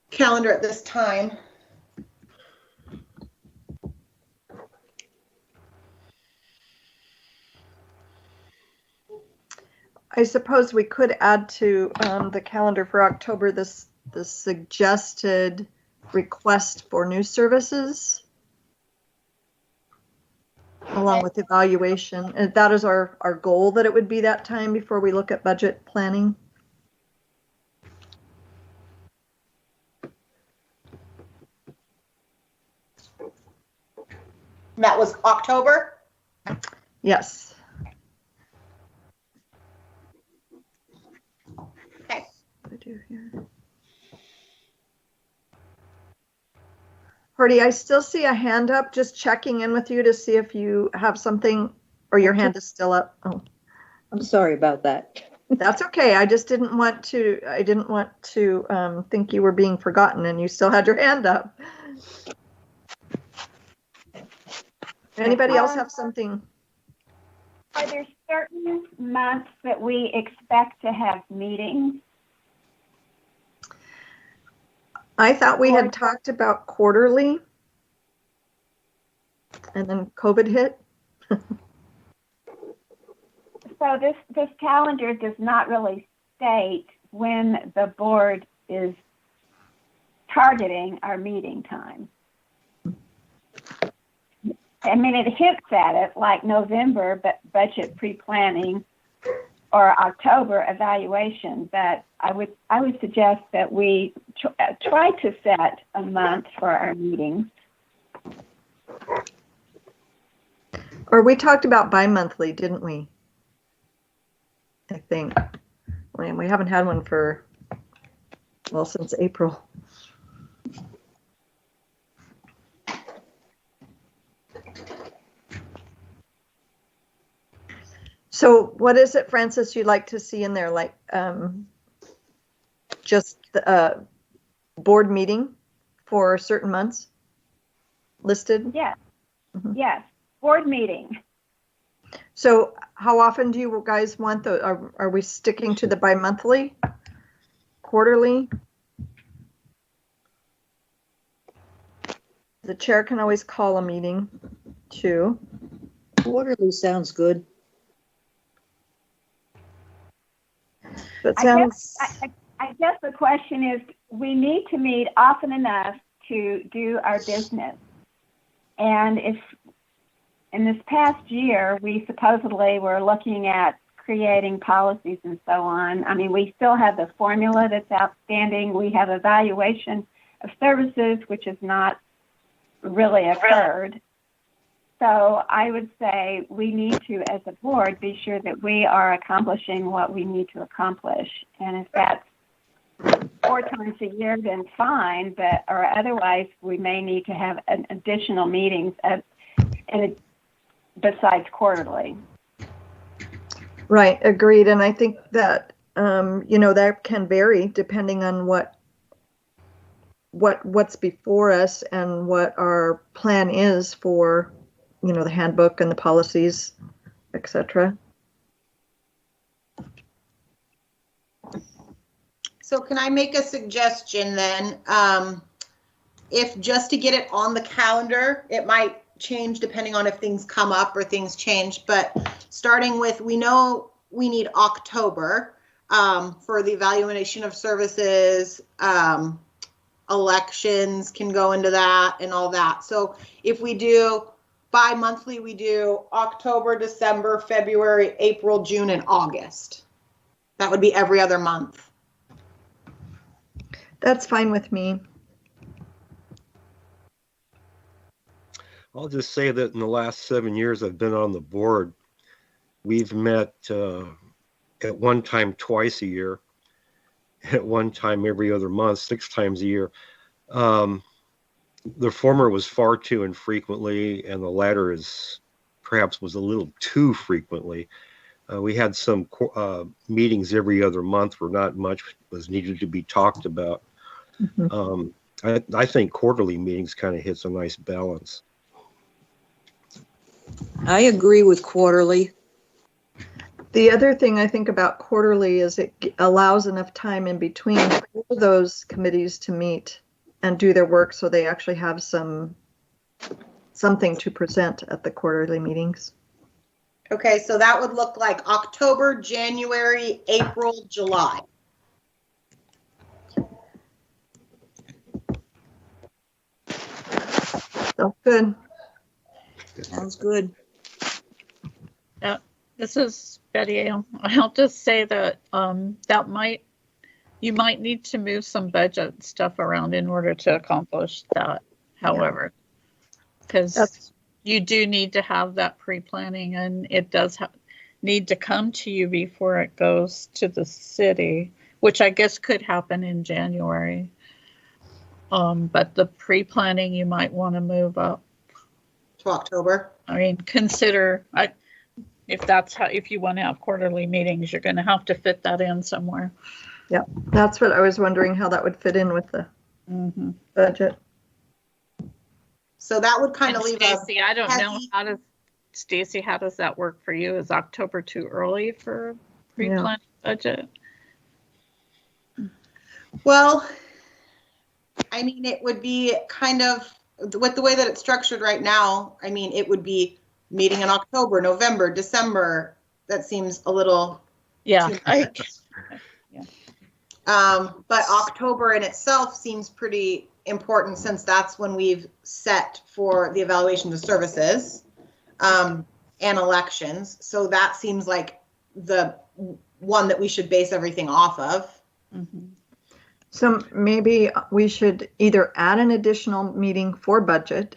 calendar at this time. I suppose we could add to the calendar for October the suggested request for new services along with evaluation. And that is our goal, that it would be that time before we look at budget planning. That was October? Yes. Okay. What do I do here? Horty, I still see a hand up, just checking in with you to see if you have something, or your hand is still up. Oh, I'm sorry about that. that's okay. I just didn't want to, think you were being forgotten and you still had your hand up. Anybody else have something? Are there certain months that we expect to have meetings? I thought we had talked about quarterly, and then COVID hit. So this calendar does not really state when the board is targeting our meeting time. I mean, it hints at it, like November, but budget pre-planning, or October evaluation. But I would suggest that we try to set a month for our meetings. Or we talked about bi-monthly, didn't we? I think. We haven't had one for, well, since April. So what is it, Francis, you'd like to see in there? Like just the board meeting for certain months listed? Yes. Mm-hmm. Yes. Board meeting. So how often do you guys want the, are we sticking to the bi-monthly, quarterly? The chair can always call a meeting too. Quarterly sounds good. That sounds... I guess the question is, we need to meet often enough to do our business. And if in this past year, we supposedly were looking at creating policies and so on. I mean, we still have the formula that's outstanding. We have evaluation of services, which has not really occurred. So I would say we need to, as a board, be sure that we are accomplishing what we need to accomplish. And if that's 4 times a year, then fine, but or otherwise we may need to have an additional meetings besides quarterly. Right, agreed. And I think that, that can vary depending on what's before us and what our plan is for, the handbook and the policies, etc. So can I make a suggestion then? If just to get it on the calendar, it might change depending on if things come up or things change, but starting with, we know we need October for the evaluation of services, elections can go into that and all that. So if we do bi-monthly, we do October, December, February, April, June, and August. That would be every other month. That's fine with me. I'll just say that in the last 7 years I've been on the board, we've met at one time twice a year, at one time every other month, 6 times a year. The former was far too infrequently, and the latter perhaps was a little too frequently. We had some meetings every other month where not much was needed to be talked about. Mm-hmm. I think quarterly meetings kind of hits a nice balance. I agree with quarterly. The other thing I think about quarterly is it allows enough time in between for those committees to meet and do their work, so they actually have something to present at the quarterly meetings. Okay, so that would look like October, January, April, July. So good. Sounds good. This is Betty. I'll just say that you might need to move some budget stuff around in order to accomplish that. However, because you do need to have that pre-planning, and it does need to come to you before it goes to the city, which I guess could happen in January. But the pre-planning you might want to move up to October. I mean, consider if you want to have quarterly meetings, you're going to have to fit that in somewhere. Yeah, that's what I was wondering, how that would fit in with the budget. So that would kind of leave us. Stacy, I don't know, how does that work for you? Is October too early for pre-planning budget? Well, I mean, it would be kind of, with the way that it's structured right now, I mean, it would be meeting in October, November, December. That seems a little but October in itself seems pretty important, since that's when we've set for the evaluation of services and elections. So that seems like the one that we should base everything off of. Mm-hmm. So maybe we should either add an additional meeting for budget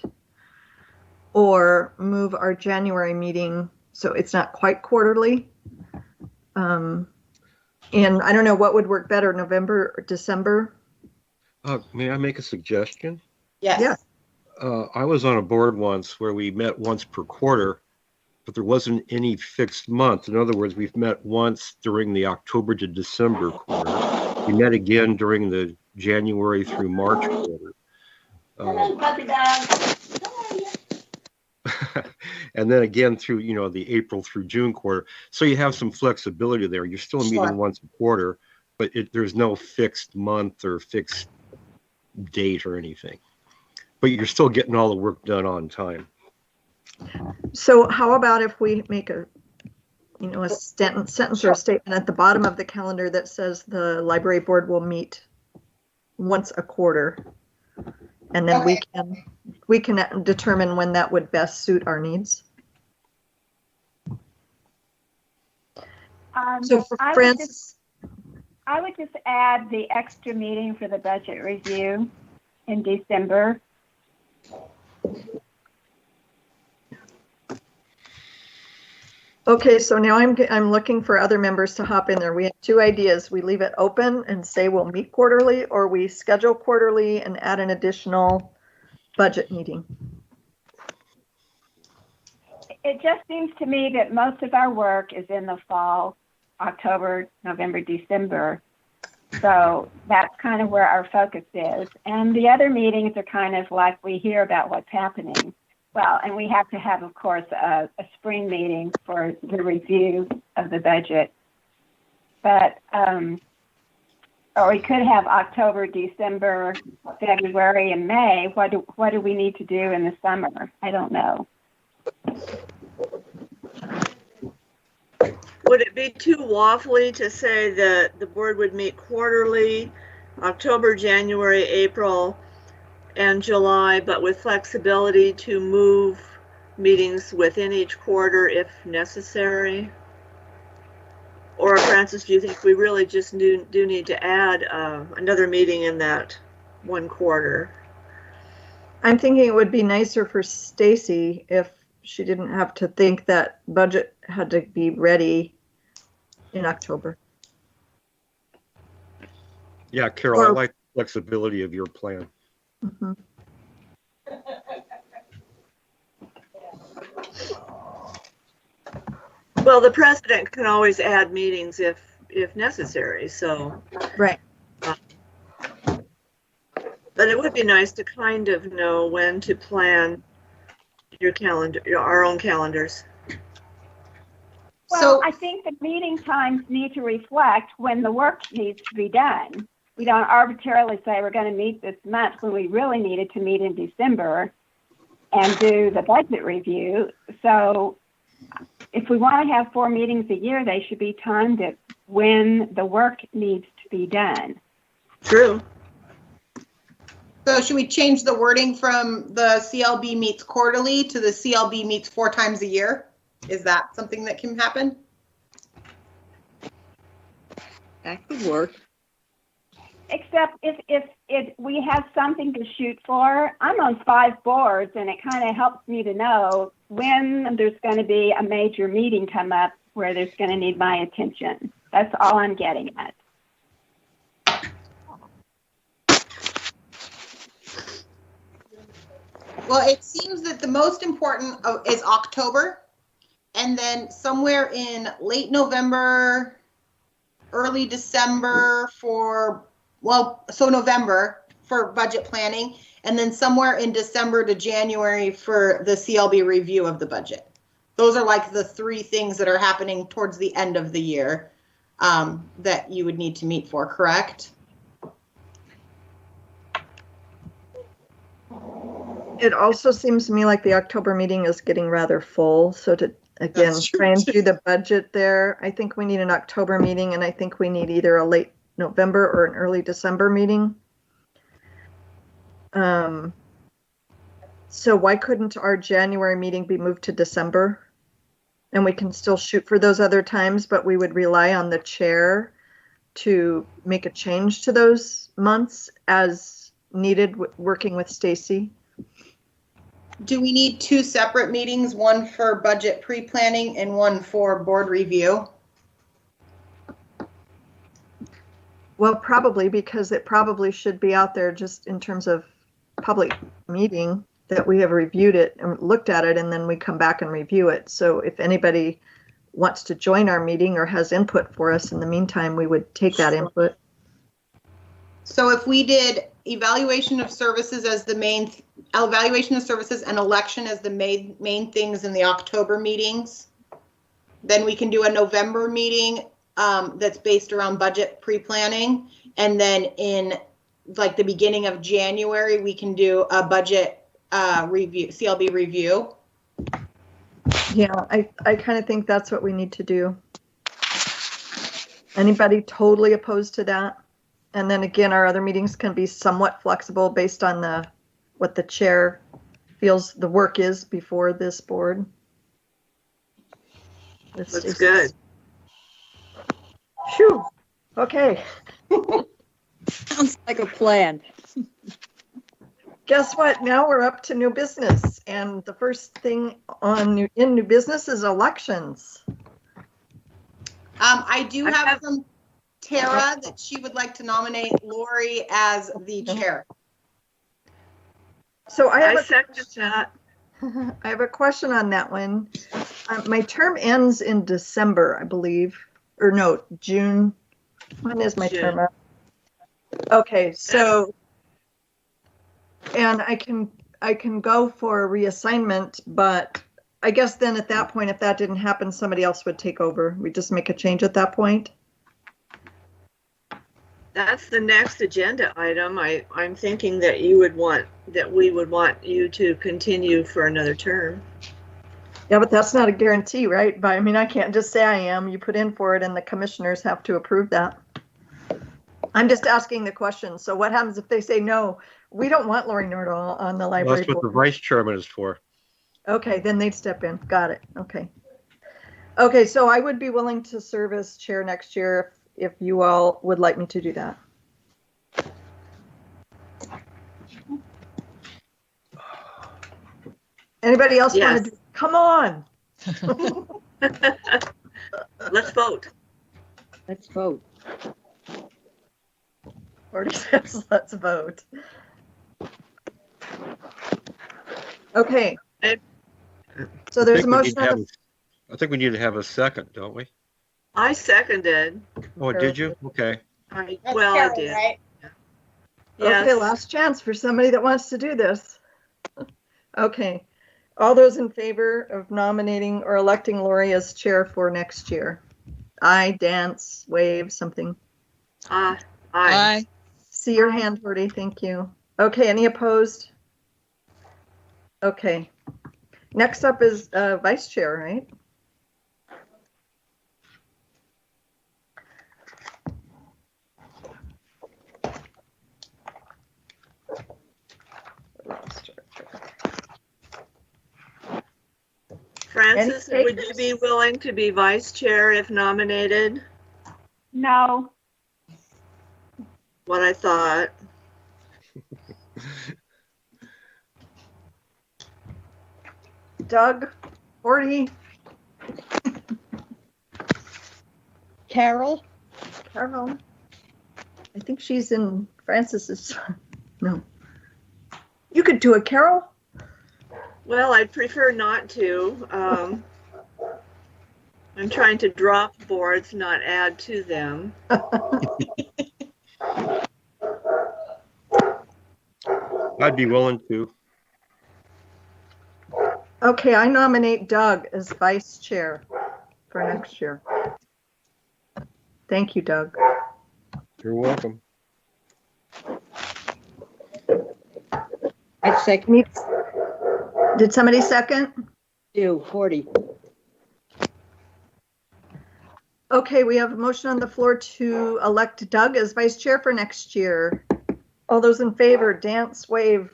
or move our January meeting so it's not quite quarterly. And I don't know what would work better, November or December. May I make a suggestion? Yes. Yeah. I was on a board once where we met once per quarter, but there wasn't any fixed month. In other words, we've met once during the October to December quarter. We met again during the January through March quarter. And then again through, the April through June quarter. So you have some flexibility there. You're still meeting once a quarter, but there's no fixed month or fixed date or anything. But you're still getting all the work done on time. So how about if we make a sentence or a statement at the bottom of the calendar that says the library board will meet once a quarter, and then we can determine when that would best suit our needs. So for Francis, I would just add the extra meeting for the budget review in December. Okay, so now I'm looking for other members to hop in there. We have two ideas. We leave it open and say we'll meet quarterly, or we schedule quarterly and add an additional budget meeting. It just seems to me that most of our work is in the fall, October, November, December. So that's kind of where our focus is. And the other meetings are kind of like we hear about what's happening. Well, and we have to have, of course, a spring meeting for the review of the budget. But, or we could have October, December, February, and May. What do we need to do in the summer? I don't know. Would it be too waffly to say that the board would meet quarterly, October, January, April, and July, but with flexibility to move meetings within each quarter if necessary? Or Francis, do you think we really just do need to add another meeting in that one quarter? I'm thinking it would be nicer for Stacy if she didn't have to think that budget had to be ready in October. Yeah, Carol, I like the flexibility of your plan. Mm-hmm. Well, the president can always add meetings if necessary, so. Right. But it would be nice to kind of know when to plan your calendar, our own calendars. Well, I think the meeting times need to reflect when the work needs to be done. We don't arbitrarily say we're going to meet this month when we really needed to meet in December and do the budget review. So if we want to have 4 meetings a year, they should be timed at when the work needs to be done. True. So should we change the wording from the CLB meets quarterly to the CLB meets 4 times a year? Is that something that can happen? That could work. Except if we have something to shoot for. I'm on 5 boards, and it kind of helps me to know when there's going to be a major meeting come up where there's going to need my attention. That's all I'm getting at. Well, it seems that the most important is October, and then somewhere in late November, early December November for budget planning, and then somewhere in December to January for the CLB review of the budget. Those are like the 3 things that are happening towards the end of the year that you would need to meet for, correct? It also seems to me like the October meeting is getting rather full. So to, again, try and do the budget there, I think we need an October meeting, and I think we need either a late November or an early December meeting. So why couldn't our January meeting be moved to December? And we can still shoot for those other times, but we would rely on the chair to make a change to those months as needed, working with Stacy. Do we need 2 separate meetings, one for budget pre-planning and one for board review? Well, probably, because it probably should be out there just in terms of public meeting that we have reviewed it and looked at it, and then we come back and review it. So if anybody wants to join our meeting or has input for us in the meantime, we would take that input. So if we did evaluation of services as the main, evaluation of services and election as the main things in the October meetings, then we can do a November meeting that's based around budget pre-planning. And then in like the beginning of January, we can do a budget review, CLB review. Yeah, I kind of think that's what we need to do. Anybody totally opposed to that? And then again, our other meetings can be somewhat flexible based on what the chair feels the work is before this board. That's good. Phew. Okay. Sounds like a plan. Guess what? Now we're up to new business. And the first thing in new business is elections. I do have from Tara that she would like to nominate Lori as the chair. So I second that. I have a question on that one. My term ends in December, I believe, or no, June. When is my term up? Okay, so, and I can go for a reassignment, but I guess then at that point, if that didn't happen, somebody else would take over. We just make a change at that point. That's the next agenda item. I'm thinking that we would want you to continue for another term. Yeah, but that's not a guarantee, right? But I mean, I can't just say I am. You put in for it and the commissioners have to approve that. I'm just asking the question. So what happens if they say, no, we don't want Lori Nordahl on the Well, library that's what board? the vice chairman is for. Okay, then they'd step in. Got it. Okay. Okay, so I would be willing to serve as chair next year if you all would like me to do that. Anybody else want to do? Come on. Let's vote. Let's vote. 46, let's vote. Okay. So there's a motion on the... I think we need to have a second, don't we? I seconded. Oh, did you? Okay. I Carol, did. right? Yes. Okay, last chance for somebody that wants to do this. Okay. All those in favor of nominating or electing Lori as chair for next year? Aye, dance, wave, something. Aye. See your hand, Horty. Thank you. Okay, any opposed? Okay. Next up is vice chair, right? Frances, would you be willing to be vice chair if nominated? No. What I thought. Doug, Horty. Carol? Carol. I think she's in Frances's. No. You could do it, Carol. Well, I'd prefer not to. I'm trying to drop boards, not add to them. I'd be willing to. Okay, I nominate Doug as vice chair for next year. Thank you, Doug. You're welcome. I second. Did somebody second? Do 40. Okay, we have a motion on the floor to elect Doug as vice chair for next year. All those in favor, dance, wave.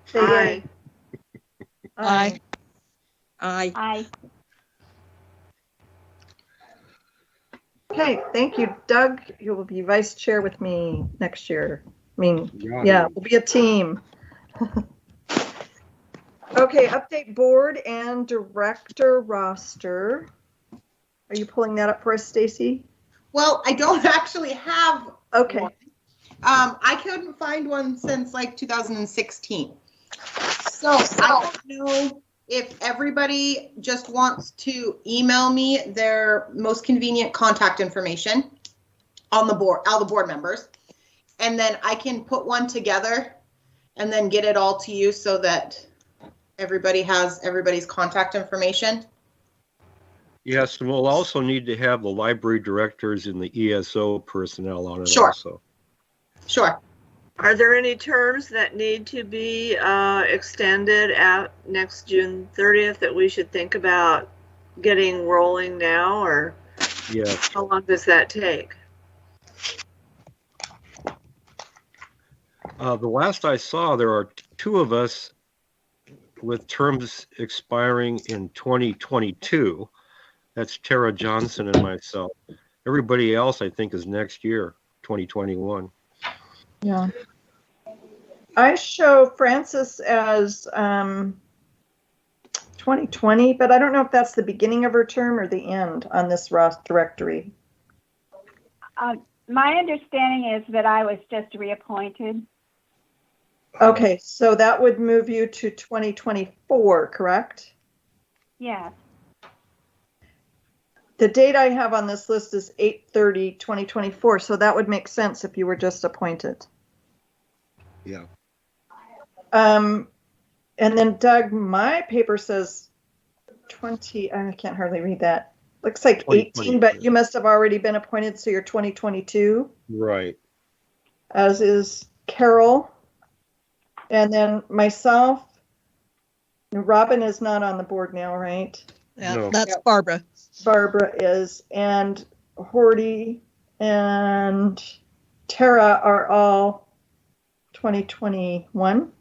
Say Aye. Aye. Aye. Aye. Okay, thank you, Doug. You will be vice chair with me next year. I mean, yeah, we'll be a team. Okay, update board and director roster. Are you pulling that up for us, Stacy? Well, I don't actually have Okay. one. I couldn't find one since like 2016. So I don't know if everybody just wants to email me their most convenient contact information on the board, all the board members, and then I can put one together and then get it all to you so that everybody has everybody's contact information. Yes, and we'll also need to have the library directors and the ESO personnel on it Sure. also. Sure. Are there any terms that need to be extended at next June 30th that we should think about getting rolling now, or Yes. how long does that take? The last I saw, there are two of us with terms expiring in 2022. That's Tara Johnson and myself. Everybody else, I think, is next year, 2021. Yeah. I show Francis as 2020, but I don't know if that's the beginning of her term or the end on this Ross directory. My understanding is that I was just reappointed. Okay, so that would move you to 2024, correct? Yes. The date I have on this list is 8/30/2024, so that would make sense if you were just appointed. Yeah. And then Doug, my paper says 20, I can't hardly read that. Looks like 18, but you must have already been appointed, so you're 2022. Right. As is Carol. And then myself, Robin is not on the board now, right? Yeah, No. that's Barbara. Barbara is, and Horty and Tara are all 2021.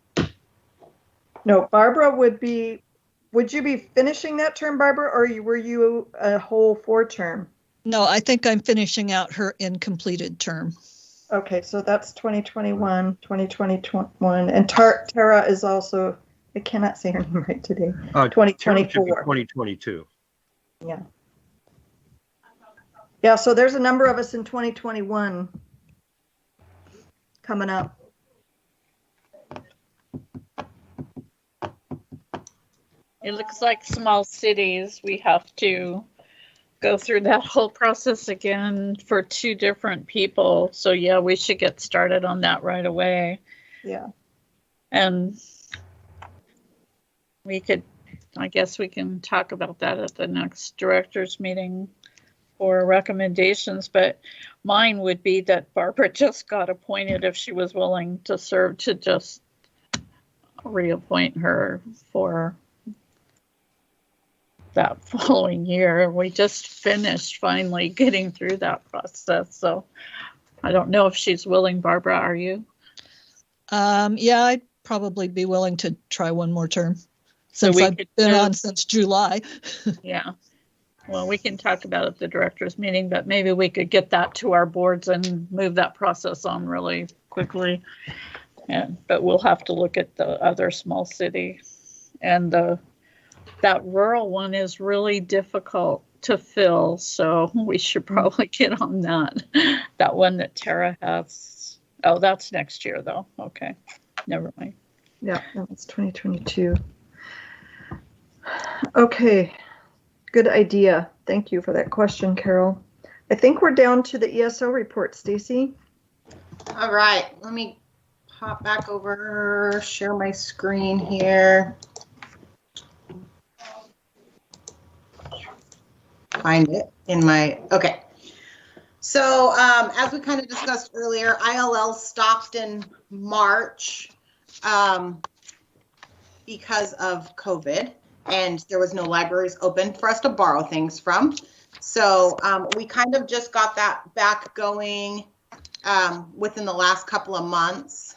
No, Barbara would you be finishing that term, Barbara, or were you a whole 4-term? No, I think I'm finishing out her incompleted term. Okay, so that's 2021, 2021, and Tara is also, I cannot say her name right today, 2024. 2022. Yeah. Yeah, so there's a number of us in 2021 coming up. It looks like small cities, we have to go through that whole process again for 2 different people. So yeah, we should get started on that right away. Yeah. And I guess we can talk about that at the next director's meeting for recommendations, but mine would be that Barbara just got appointed if she was willing to serve, to just reappoint her for that following year. We just finished finally getting through that process. So I don't know if she's willing. Barbara, are you? Yeah, I'd probably be willing to try one more term since we I've could been do- on since July. Yeah. Well, we can talk about it at the director's meeting, but maybe we could get that to our boards and move that process on really quickly. But we'll have to look at the other small city, and that rural one is really difficult to fill. So we should probably get on that. That one that Tara has. Oh, that's next year though. Okay. Never mind. Yeah, that's 2022. Okay. Good idea. Thank you for that question, Carol. I think we're down to the ESO report, Stacy. All right, let me pop back over, share my screen here. Find it in my, okay. So as we kind of discussed earlier, ILL stopped in March because of COVID, and there was no libraries open for us to borrow things from. So we kind of just got that back going within the last couple of months.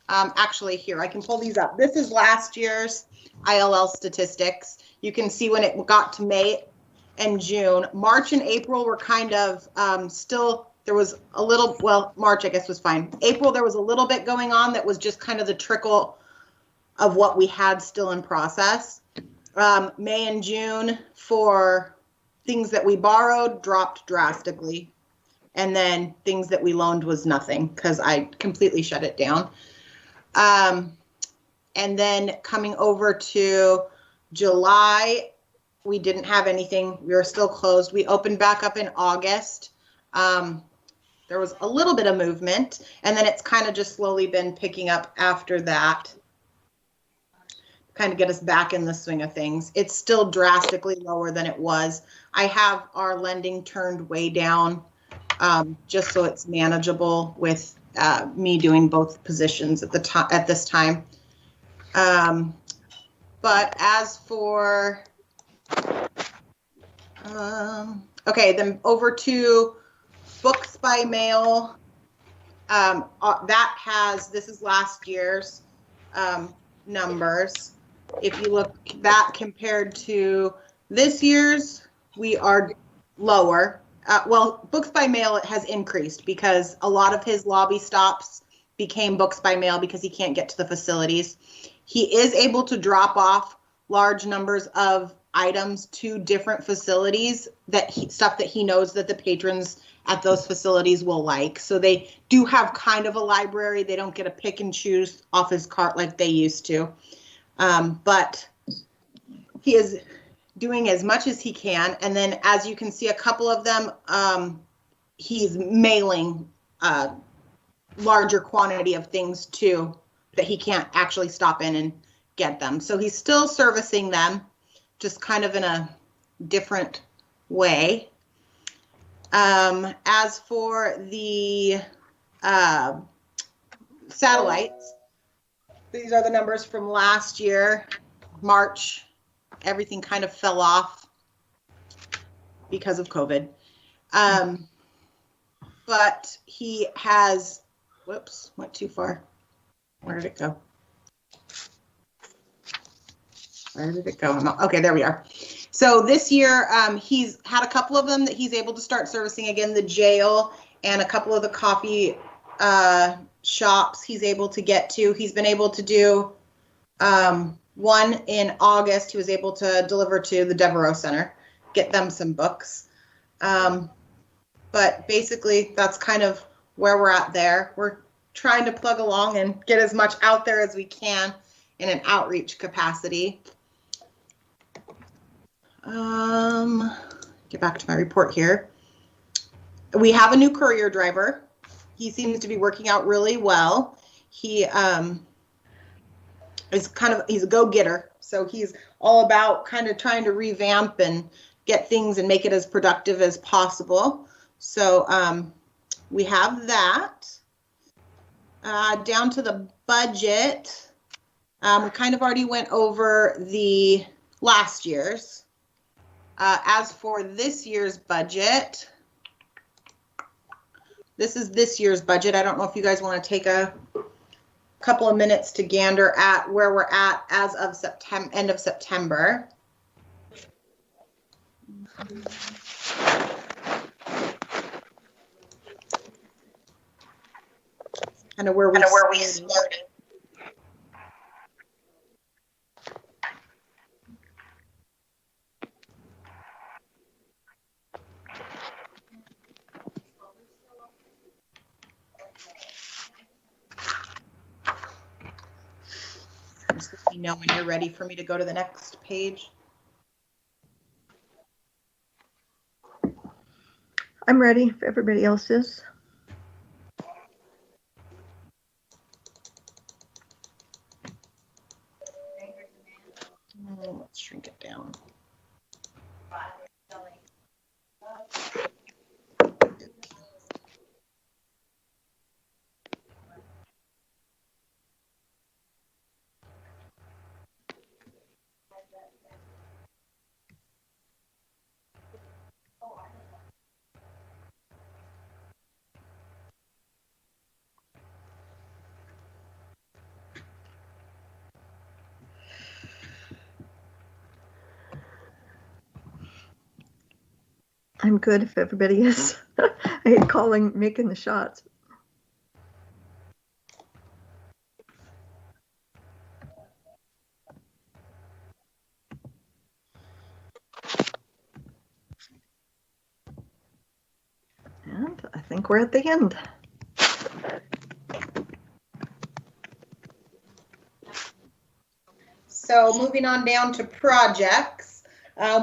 Actually, here, I can pull these up. This is last year's ILL statistics. You can see when it got to May and June. March and April were kind of still, there was a little, well, March I guess was fine. April, there was a little bit going on that was just kind of the trickle of what we had still in process. May and June for things that we borrowed dropped drastically. And then things that we loaned was nothing because I completely shut it down. And then coming over to July, we didn't have anything. We were still closed. We opened back up in August. There was a little bit of movement, and then it's kind of just slowly been picking up after that. Kind of get us back in the swing of things. It's still drastically lower than it was. I have our lending turned way down just so it's manageable with me doing both positions at this time. But as for, okay, then over to books by mail. That has, this is last year's numbers. If you look that compared to this year's, we are lower. Well, books by mail has increased because a lot of his lobby stops became books by mail because he can't get to the facilities. He is able to drop off large numbers of items to different facilities, stuff that he knows that the patrons at those facilities will like. So they do have kind of a library. They don't get to pick and choose off his cart like they used to. But he is doing as much as he can. And then as you can see, a couple of them, he's mailing a larger quantity of things too that he can't actually stop in and get them. So he's still servicing them, just kind of in a different way. As for the satellites, these are the numbers from last year, March. Everything kind of fell off because of COVID. But he has, whoops, went too far. Where did it go? Where did it go? Okay, there we are. So this year, he's had a couple of them that he's able to start servicing again, the jail and a couple of the coffee shops he's able to get to. He's been able to do one in August. He was able to deliver to the Devereaux Center, get them some books. But basically, that's kind of where we're at there. We're trying to plug along and get as much out there as we can in an outreach capacity. Get back to my report here. We have a new courier driver. He seems to be working out really well. He is he's a go-getter. So he's all about kind of trying to revamp and get things and make it as productive as possible. So we have that. Down to the budget, we kind of already went over the last year's. As for this year's budget, this is this year's budget. I don't know if you guys want to take a couple of minutes to gander at where we're at as of September, end of September. Kind of where we started. Just let me know when you're ready for me to go to the next page. I'm ready if everybody else is. Let's shrink it down. I'm good if everybody is. I hate making the shots. And I think we're at the end. So moving on down to projects.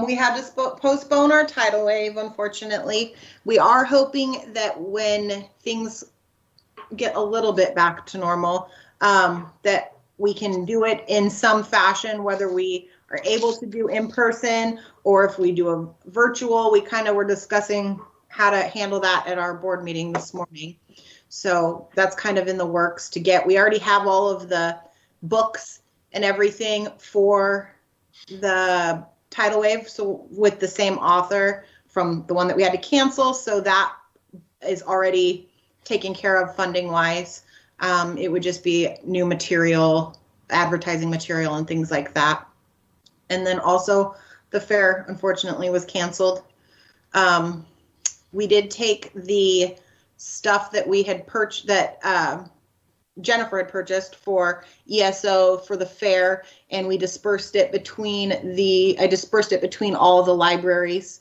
We had to postpone our tidal wave, unfortunately. We are hoping that when things get a little bit back to normal, that we can do it in some fashion, whether we are able to do in person or if we do a virtual. We kind of were discussing how to handle that at our board meeting this morning. So that's kind of in the works to get. We already have all of the books and everything for the tidal wave, so with the same author from the one that we had to cancel, so that is already taken care of funding wise. It would just be new material, advertising material and things like that. And then also the fair unfortunately was canceled. We did take the stuff that we had purchased, that Jennifer had purchased for ESO for the fair, and we dispersed it between I dispersed it between all the libraries,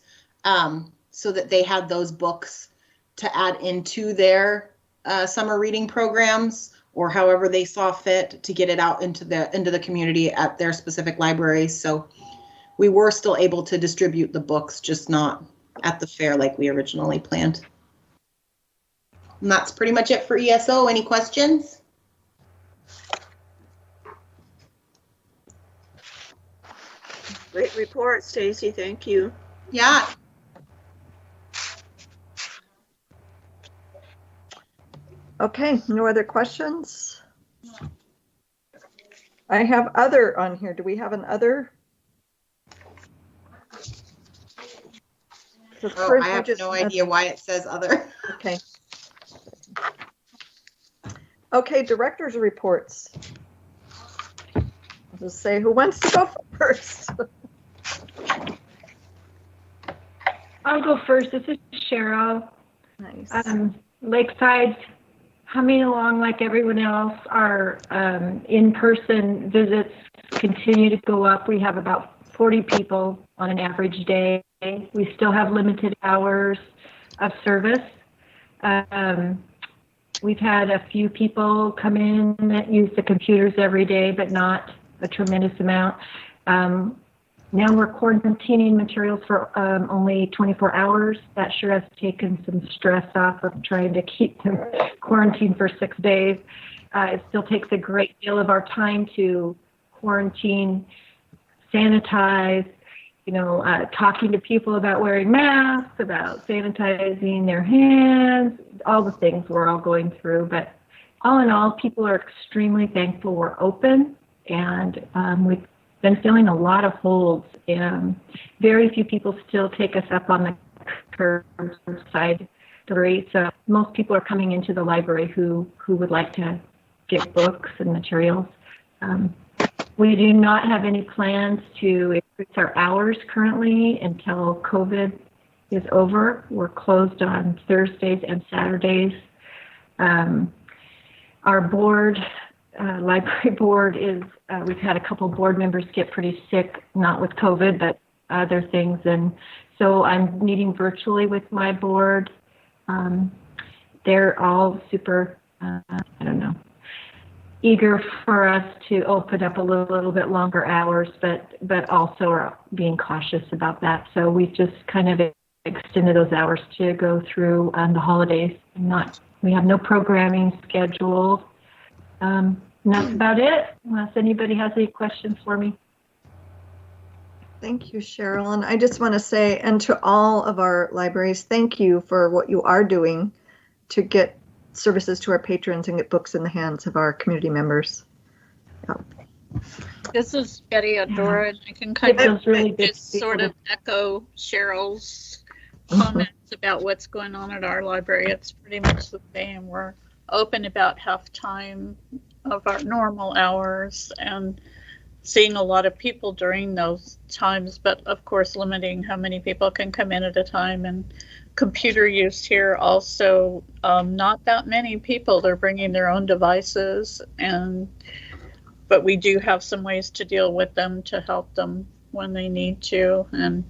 so that they had those books to add into their summer reading programs, or however they saw fit to get it out into the community at their specific libraries. So we were still able to distribute the books, just not at the fair like we originally planned. And that's pretty much it for ESO. Any questions? Great report, Stacy. Thank you. Yeah. Okay, no other questions? I have other on here. Do we have an other? Oh, I have no idea why it says other. Okay. Okay, director's reports. I'll just say who wants to go first. I'll go first. This is Cheryl. Nice. Lakeside's humming along like everyone else. Our in-person visits continue to go up. We have about 40 people on an average day. We still have limited hours of service. We've had a few people come in that use the computers every day, but not a tremendous amount. Now we're quarantining materials for only 24 hours. That sure has taken some stress off of trying to keep them quarantined for 6 days. It still takes a great deal of our time to quarantine, sanitize, talking to people about wearing masks, about sanitizing their hands, all the things we're all going through. But all in all, people are extremely thankful we're open, and we've been feeling a lot of holds. Very few people still take us up on the curbside delivery. So most people are coming into the library who would like to get books and materials. We do not have any plans to increase our hours currently until COVID is over. We're closed on Thursdays and Saturdays. Our board, library board, is, we've had a couple board members get pretty sick, not with COVID, but other things. And so I'm meeting virtually with my board. They're all super, eager for us to open up a little bit longer hours, but also are being cautious about that. So we've just kind of extended those hours to go through the holidays. We have no programming scheduled. And that's about it, unless anybody has any questions for me. Thank you, Cheryl. And I just want to say, and to all of our libraries, thank you for what you are doing to get services to our patrons and get books in the hands of our community members. This is Betty Adora, and I can kind of really just sort of echo Cheryl's comments about what's going on at our library. It's pretty much the same. We're open about half time of our normal hours and seeing a lot of people during those times, but of course limiting how many people can come in at a time. And computer use here also, not that many people. They're bringing their own devices, but we do have some ways to deal with them to help them when they need to. And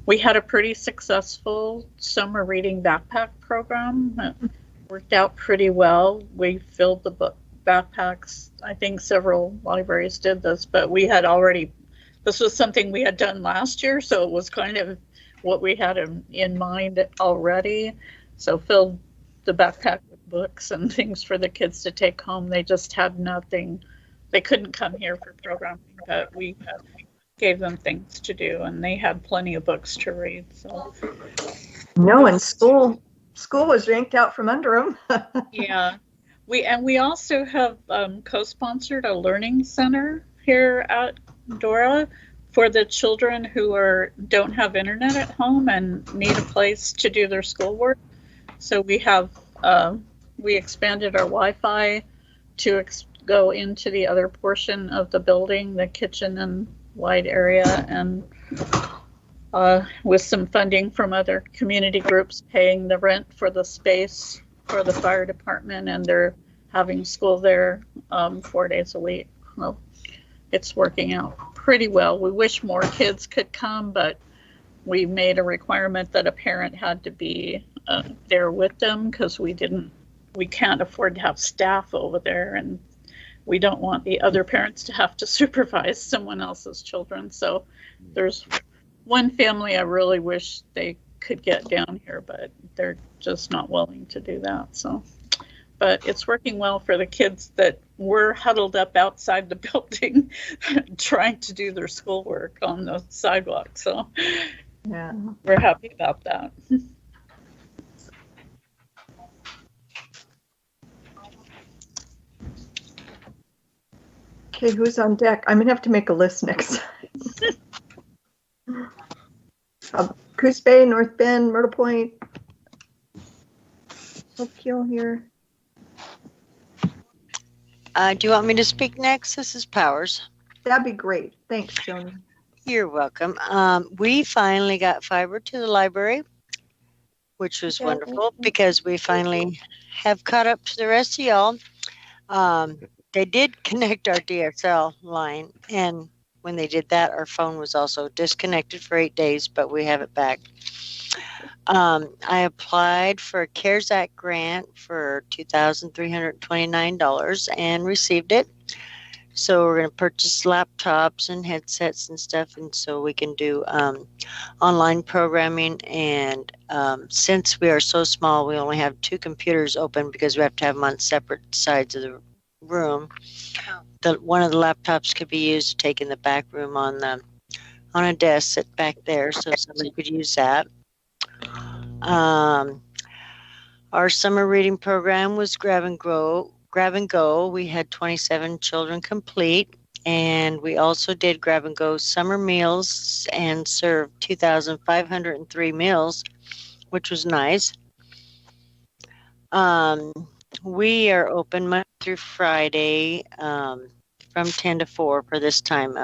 we had a pretty successful summer reading backpack program. It worked out pretty well. We filled the book backpacks. I think several libraries did this, but this was something we had done last year, so it was kind of what we had in mind already. So filled the backpack with books and things for the kids to take home. They just had nothing. They couldn't come here for programming, but we gave them things to do, and they had plenty of books to read. So no, and school was yanked out from under them. Yeah. We also have co-sponsored a learning center here at Dora for the children who don't have internet at home and need a place to do their schoolwork. So we have we expanded our Wi-Fi to go into the other portion of the building, the kitchen and wide area, and with some funding from other community groups paying the rent for the space for the fire department, and they're having school there 4 days a week. Well, it's working out pretty well. We wish more kids could come, but we made a requirement that a parent had to be there with them because we can't afford to have staff over there, and we don't want the other parents to have to supervise someone else's children. So there's one family I really wish they could get down here, but they're just not willing to do that. So, but it's working well for the kids that were huddled up outside the building trying to do their schoolwork on the sidewalk. So yeah, we're happy about that. Okay, who's on deck? I'm gonna have to make a list next time. Coos Bay, North Bend, Myrtle Point. Oakville here. Do you want me to speak next? This is Powers. That'd be great. Thanks, Joni. You're welcome. We finally got fiber to the library, which was wonderful because we finally have caught up to the rest of y'all. They did connect our DSL line, and when they did that, our phone was also disconnected for 8 days, but we have it back. I applied for a CARES Act grant for $2,329 and received it. So we're going to purchase laptops and headsets and stuff, and so we can do online programming. And since we are so small, we only have 2 computers open because we have to have them on separate sides of the room. One of the laptops could be used to take in the back room on a desk sit back there, so somebody could use that. Our summer reading program was grab and go. We had 27 children complete, and we also did grab and go summer meals and served 2,503 meals, which was nice. We are open Monday through Friday from 10 to 4 for this time,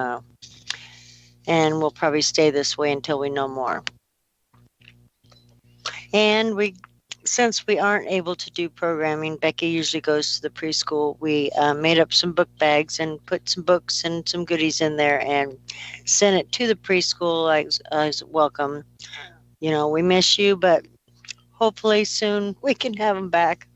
and we'll probably stay this way until we know more. And since we aren't able to do programming, Becky usually goes to the preschool. We made up some book bags and put some books and some goodies in there and sent it to the preschool as welcome. You know, we miss you, but hopefully soon we can have them back.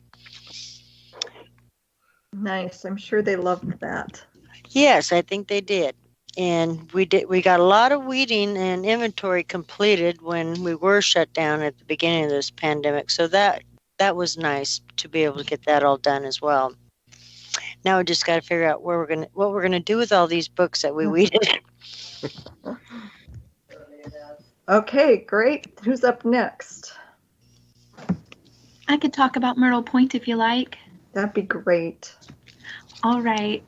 Nice. I'm sure they loved that. Yes, I think they did. And we got a lot of weeding and inventory completed when we were shut down at the beginning of this pandemic. So that was nice to be able to get that all done as well. Now we just got to figure out what we're gonna do with all these books that we weeded. Okay, great. Who's up next? I could talk about Myrtle Point if you like. That'd be great. All right.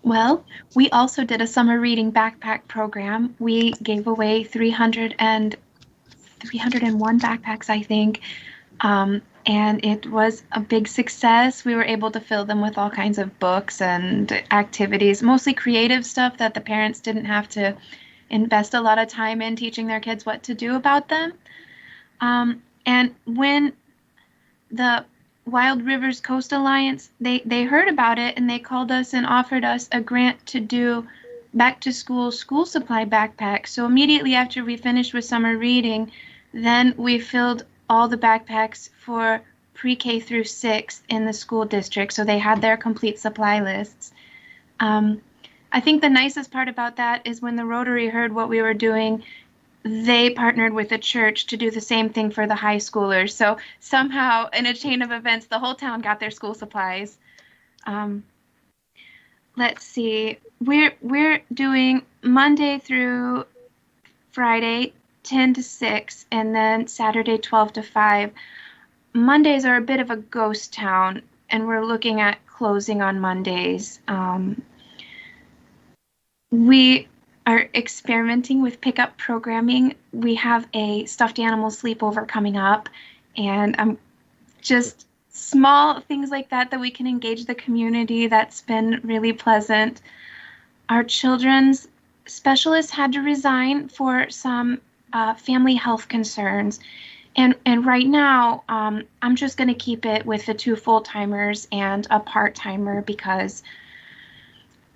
Well, we also did a summer reading backpack program. We gave away 301 backpacks, I think. And it was a big success. We were able to fill them with all kinds of books and activities, mostly creative stuff that the parents didn't have to invest a lot of time in teaching their kids what to do about them. And when the Wild Rivers Coast Alliance, they heard about it and they called us and offered us a grant to do back to school supply backpacks. So immediately after we finished with summer reading, then we filled all the backpacks for pre-K through 6th in the school district. So they had their complete supply lists. I think the nicest part about that is when the Rotary heard what we were doing, they partnered with the church to do the same thing for the high schoolers. So somehow in a chain of events, the whole town got their school supplies. Let's see, we're doing Monday through Friday, 10 to 6, and then Saturday, 12 to 5. Mondays are a bit of a ghost town, and we're looking at closing on Mondays. We are experimenting with pickup programming. We have a stuffed animal sleepover coming up, and just small things like that we can engage the community. That's been really pleasant. Our children's specialist had to resign for some family health concerns, And right now, I'm just going to keep it with the 2 full-timers and a part-timer because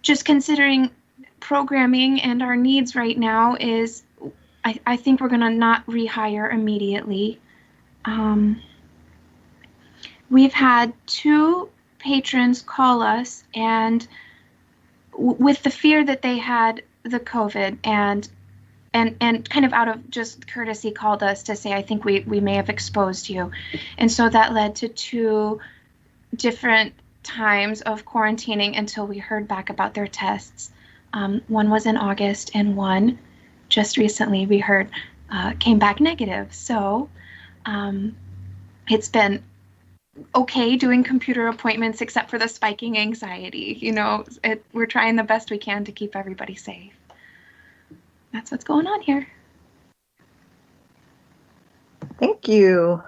just considering programming and our needs right now is, I think we're going to not rehire immediately. We've had 2 patrons call us, and with the fear that they had the COVID and kind of out of just courtesy called us to say, I think we may have exposed you. And so that led to 2 different times of quarantining until we heard back about their tests. One was in August, and one just recently we heard came back negative. So it's been okay doing computer appointments except for the spiking anxiety. You know, we're trying the best we can to keep everybody safe. That's what's going on here. Thank you.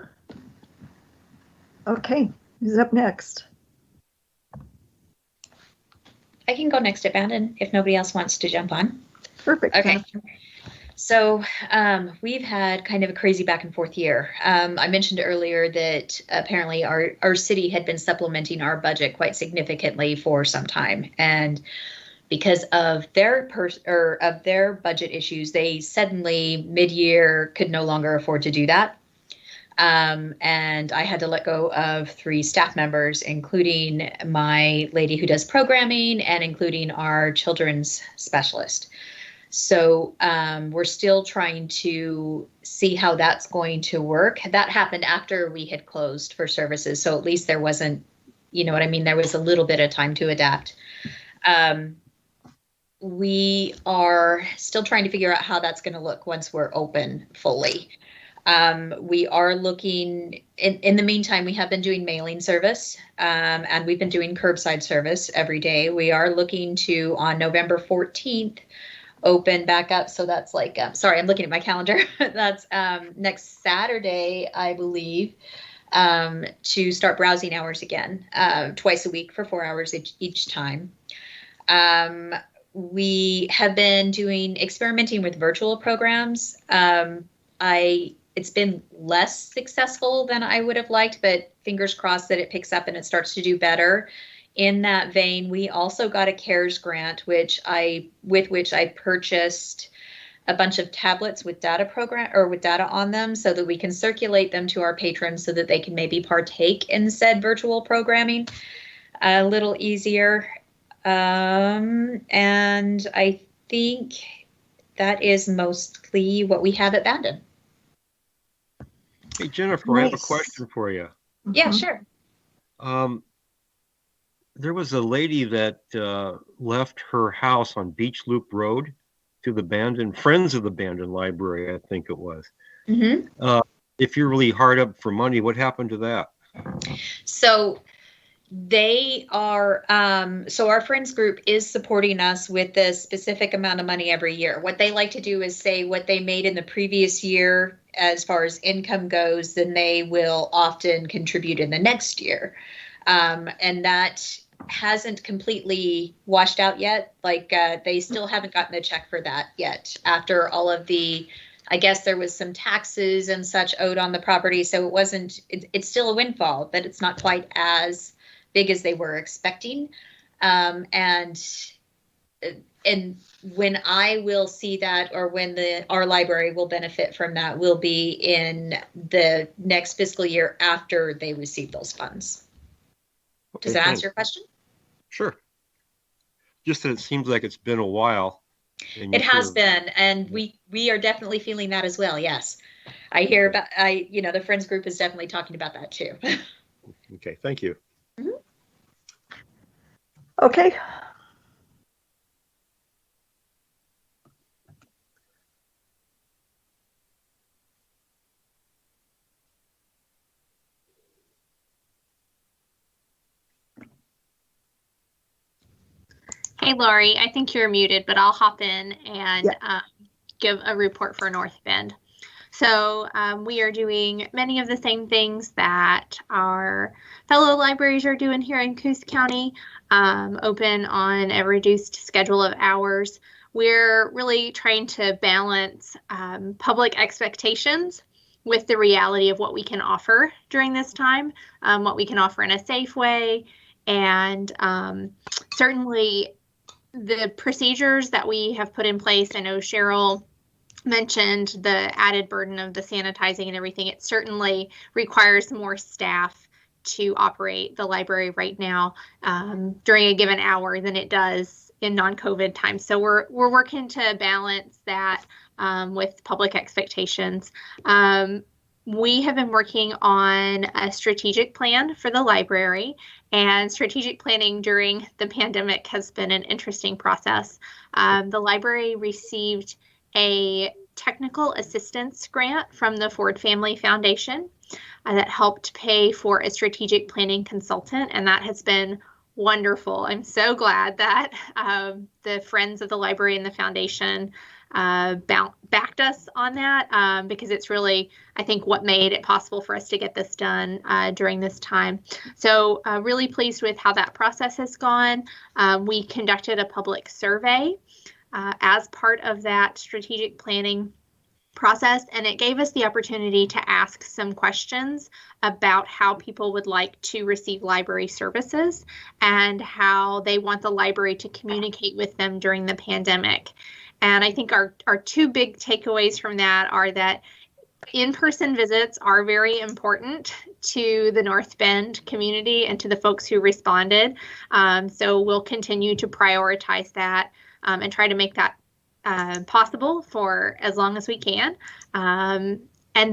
Okay, who's up next? I can go next at Bandon if nobody else wants to jump on. Perfect. Okay. So we've had kind of a crazy back and forth year. I mentioned earlier that apparently our city had been supplementing our budget quite significantly for some time. And because of their budget issues, they suddenly mid-year could no longer afford to do that. And I had to let go of 3 staff members, including my lady who does programming and including our children's specialist. So we're still trying to see how that's going to work. That happened after we had closed for services. So at least there wasn't, you know what I mean? There was a little bit of time to adapt. We are still trying to figure out how that's going to look once we're open fully. We are looking, in the meantime, we have been doing mailing service and we've been doing curbside service every day. We are looking to, on November 14th, open back up. So that's like, sorry, I'm looking at my calendar. That's next Saturday, I believe, to start browsing hours again, twice a week for 4 hours each time. We have been experimenting with virtual programs. It's been less successful than I would have liked, but fingers crossed that it picks up and it starts to do better. In that vein, we also got a CARES grant, with which I purchased a bunch of tablets with data on them so that we can circulate them to our patrons so that they can maybe partake in said virtual programming a little easier. And I think that is mostly what we have at Bandon. Hey, Jennifer, I have a question for you. Yeah, sure. There was a lady that left her house on Beach Loop Road to the Friends of the Bandon Library, I think it was. Mm-hmm. If you're really hard up for money, what happened to that? So they are, so our friends group is supporting us with a specific amount of money every year. What they like to do is say what they made in the previous year as far as income goes, then they will often contribute in the next year. And that hasn't completely washed out yet. Like they still haven't gotten a check for that yet after all of the, I guess there was some taxes and such owed on the property. So it's still a windfall, but it's not quite as big as they were expecting. And when I will see that, or when our library will benefit from that, will be in the next fiscal year after they receive those funds. Okay, does that answer your question? Sure. Just that it seems like it's been a while. It has been, and we are definitely feeling that as well. Yes, I hear about. The Friends group is definitely talking about that too. Okay, thank you. Mm-hmm. Okay. Hey, Lori, I think you're muted, but I'll hop in and give a report for North Bend. So we are doing many of the same things that our fellow libraries are doing here in Coos County, open on a reduced schedule of hours. We're really trying to balance public expectations with the reality of what we can offer during this time, what we can offer in a safe way, and certainly the procedures that we have put in place. I know Cheryl mentioned the added burden of the sanitizing and everything. It certainly requires more staff to operate the library right now during a given hour than it does in non-COVID times. So we're working to balance that with public expectations. We have been working on a strategic plan for the library, and strategic planning during the pandemic has been an interesting process. The library received a technical assistance grant from the Ford Family Foundation that helped pay for a strategic planning consultant, and that has been wonderful. I'm so glad that the Friends of the Library and the Foundation backed us on that because it's really, I think, what made it possible for us to get this done during this time. So really pleased with how that process has gone. We conducted a public survey as part of that strategic planning process, and it gave us the opportunity to ask some questions about how people would like to receive library services and how they want the library to communicate with them during the pandemic. And I think our two big takeaways from that are that in-person visits are very important to the North Bend community and to the folks who responded. So we'll continue to prioritize that and try to make that possible for as long as we can. And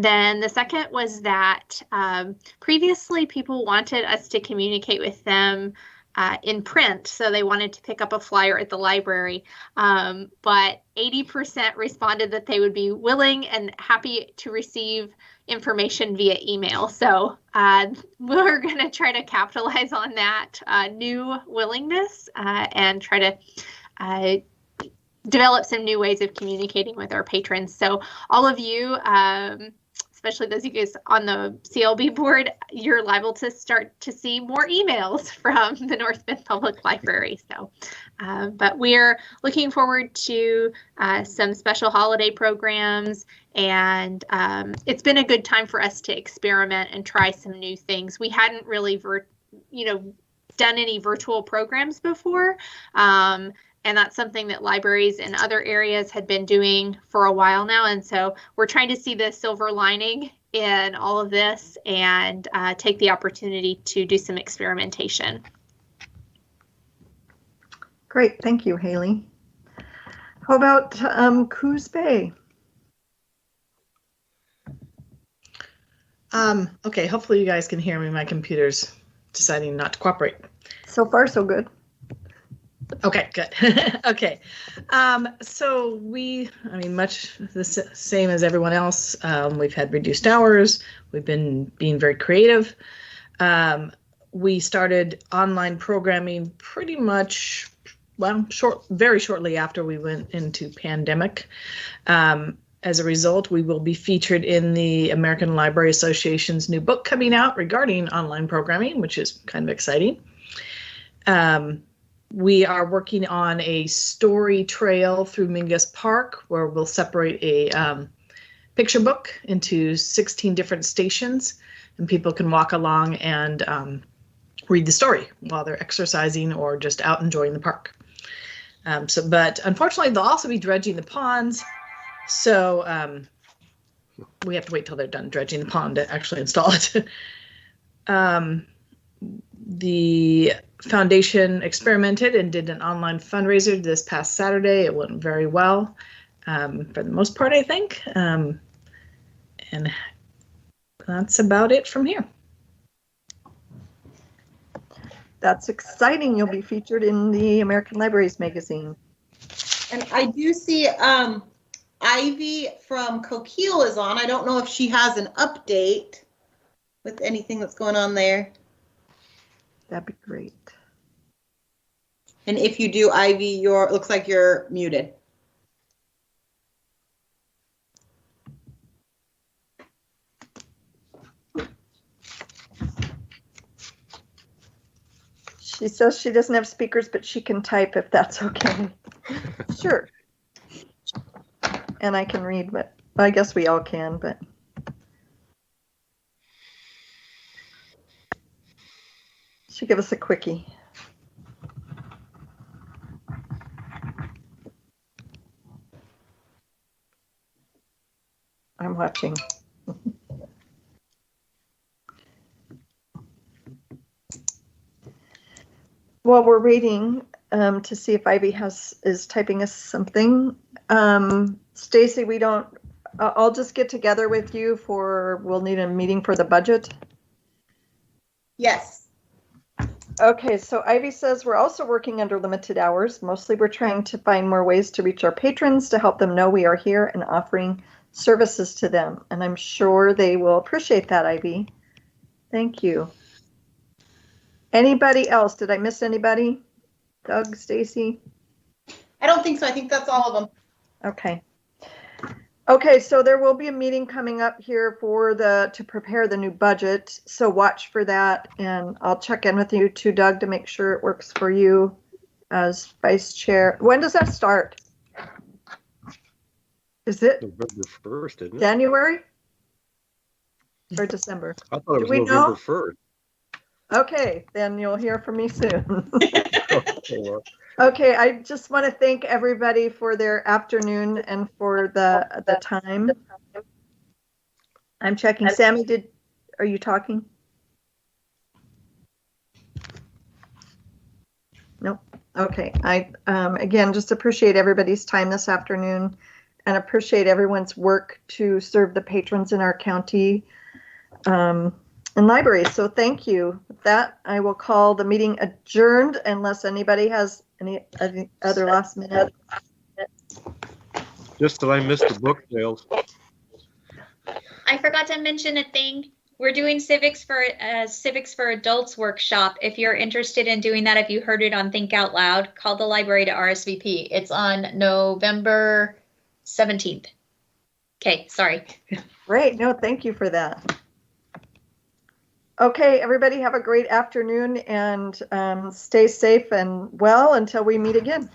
then the second was that previously people wanted us to communicate with them in print, so they wanted to pick up a flyer at the library, but 80% responded that they would be willing and happy to receive information via email. So we're going to try to capitalize on that new willingness and try to develop some new ways of communicating with our patrons. So all of you, especially those of you guys on the CLB board, you're liable to start to see more emails from the North Bend Public Library. So, but we're looking forward to some special holiday programs, and it's been a good time for us to experiment and try some new things. We hadn't really, done any virtual programs before. And that's something that libraries in other areas had been doing for a while now. And so we're trying to see the silver lining in all of this and take the opportunity to do some experimentation. Great. Thank you, Haley. How about Coos Bay? Okay, hopefully you guys can hear me. My computer's deciding not to cooperate. So far, so good. Okay, good. Okay. So much the same as everyone else. We've had reduced hours. We've been being very creative. We started online programming pretty much, very shortly after we went into pandemic. As a result, we will be featured in the American Library Association's new book coming out regarding online programming, which is kind of exciting. We are working on a story trail through Mingus Park, where we'll separate a picture book into 16 different stations, and people can walk along and read the story while they're exercising or just out enjoying the park. But unfortunately, they'll also be dredging the ponds, so we have to wait till they're done dredging the pond to actually install it. The foundation experimented and did an online fundraiser this past Saturday. It went very well, for the most part, I think. And that's about it from here. That's exciting. You'll be featured in the American Libraries magazine. And I do see Ivy from Coquille is on. I don't know if she has an update with anything that's going on there. That'd be great. And if you do, Ivy, looks like you're muted. She says she doesn't have speakers, but she can type if that's okay. Sure. And I can read, but I guess we all can, but she give us a quickie? I'm watching. Well, we're waiting to see if Ivy is typing us something. Stacy, we don't. I'll just get together with you we'll need a meeting for the budget. Yes. Okay, so Ivy says we're also working under limited hours. Mostly we're trying to find more ways to reach our patrons to help them know we are here and offering services to them. And I'm sure they will appreciate that, Ivy. Thank you. Anybody else? Did I miss anybody? Doug, Stacy? I don't think so. I think that's all of them. Okay. Okay, so there will be a meeting coming up here to prepare the new budget. So watch for that, and I'll check in with you too, Doug, to make sure it works for you as vice chair. When does that start? Is it November 1st, isn't it? January or December? I thought it was Do we November know? 1st. Okay, then you'll hear from me soon. Okay, well, Okay, I just want to thank everybody for their afternoon and for the time. I'm checking. Sammy, are you talking? Nope. Okay. I again just appreciate everybody's time this afternoon and appreciate everyone's work to serve the patrons in our county and library. So thank you. With that, I will call the meeting adjourned unless anybody has any other last minute. just that I missed the book sales. I forgot to mention a thing. We're doing civics for adults workshop. If you're interested in doing that, if you heard it on Think Out Loud, call the library to RSVP. It's on November 17th. Okay, sorry. Great. No, thank you for that. Okay, everybody have a great afternoon and stay safe and well until we meet again.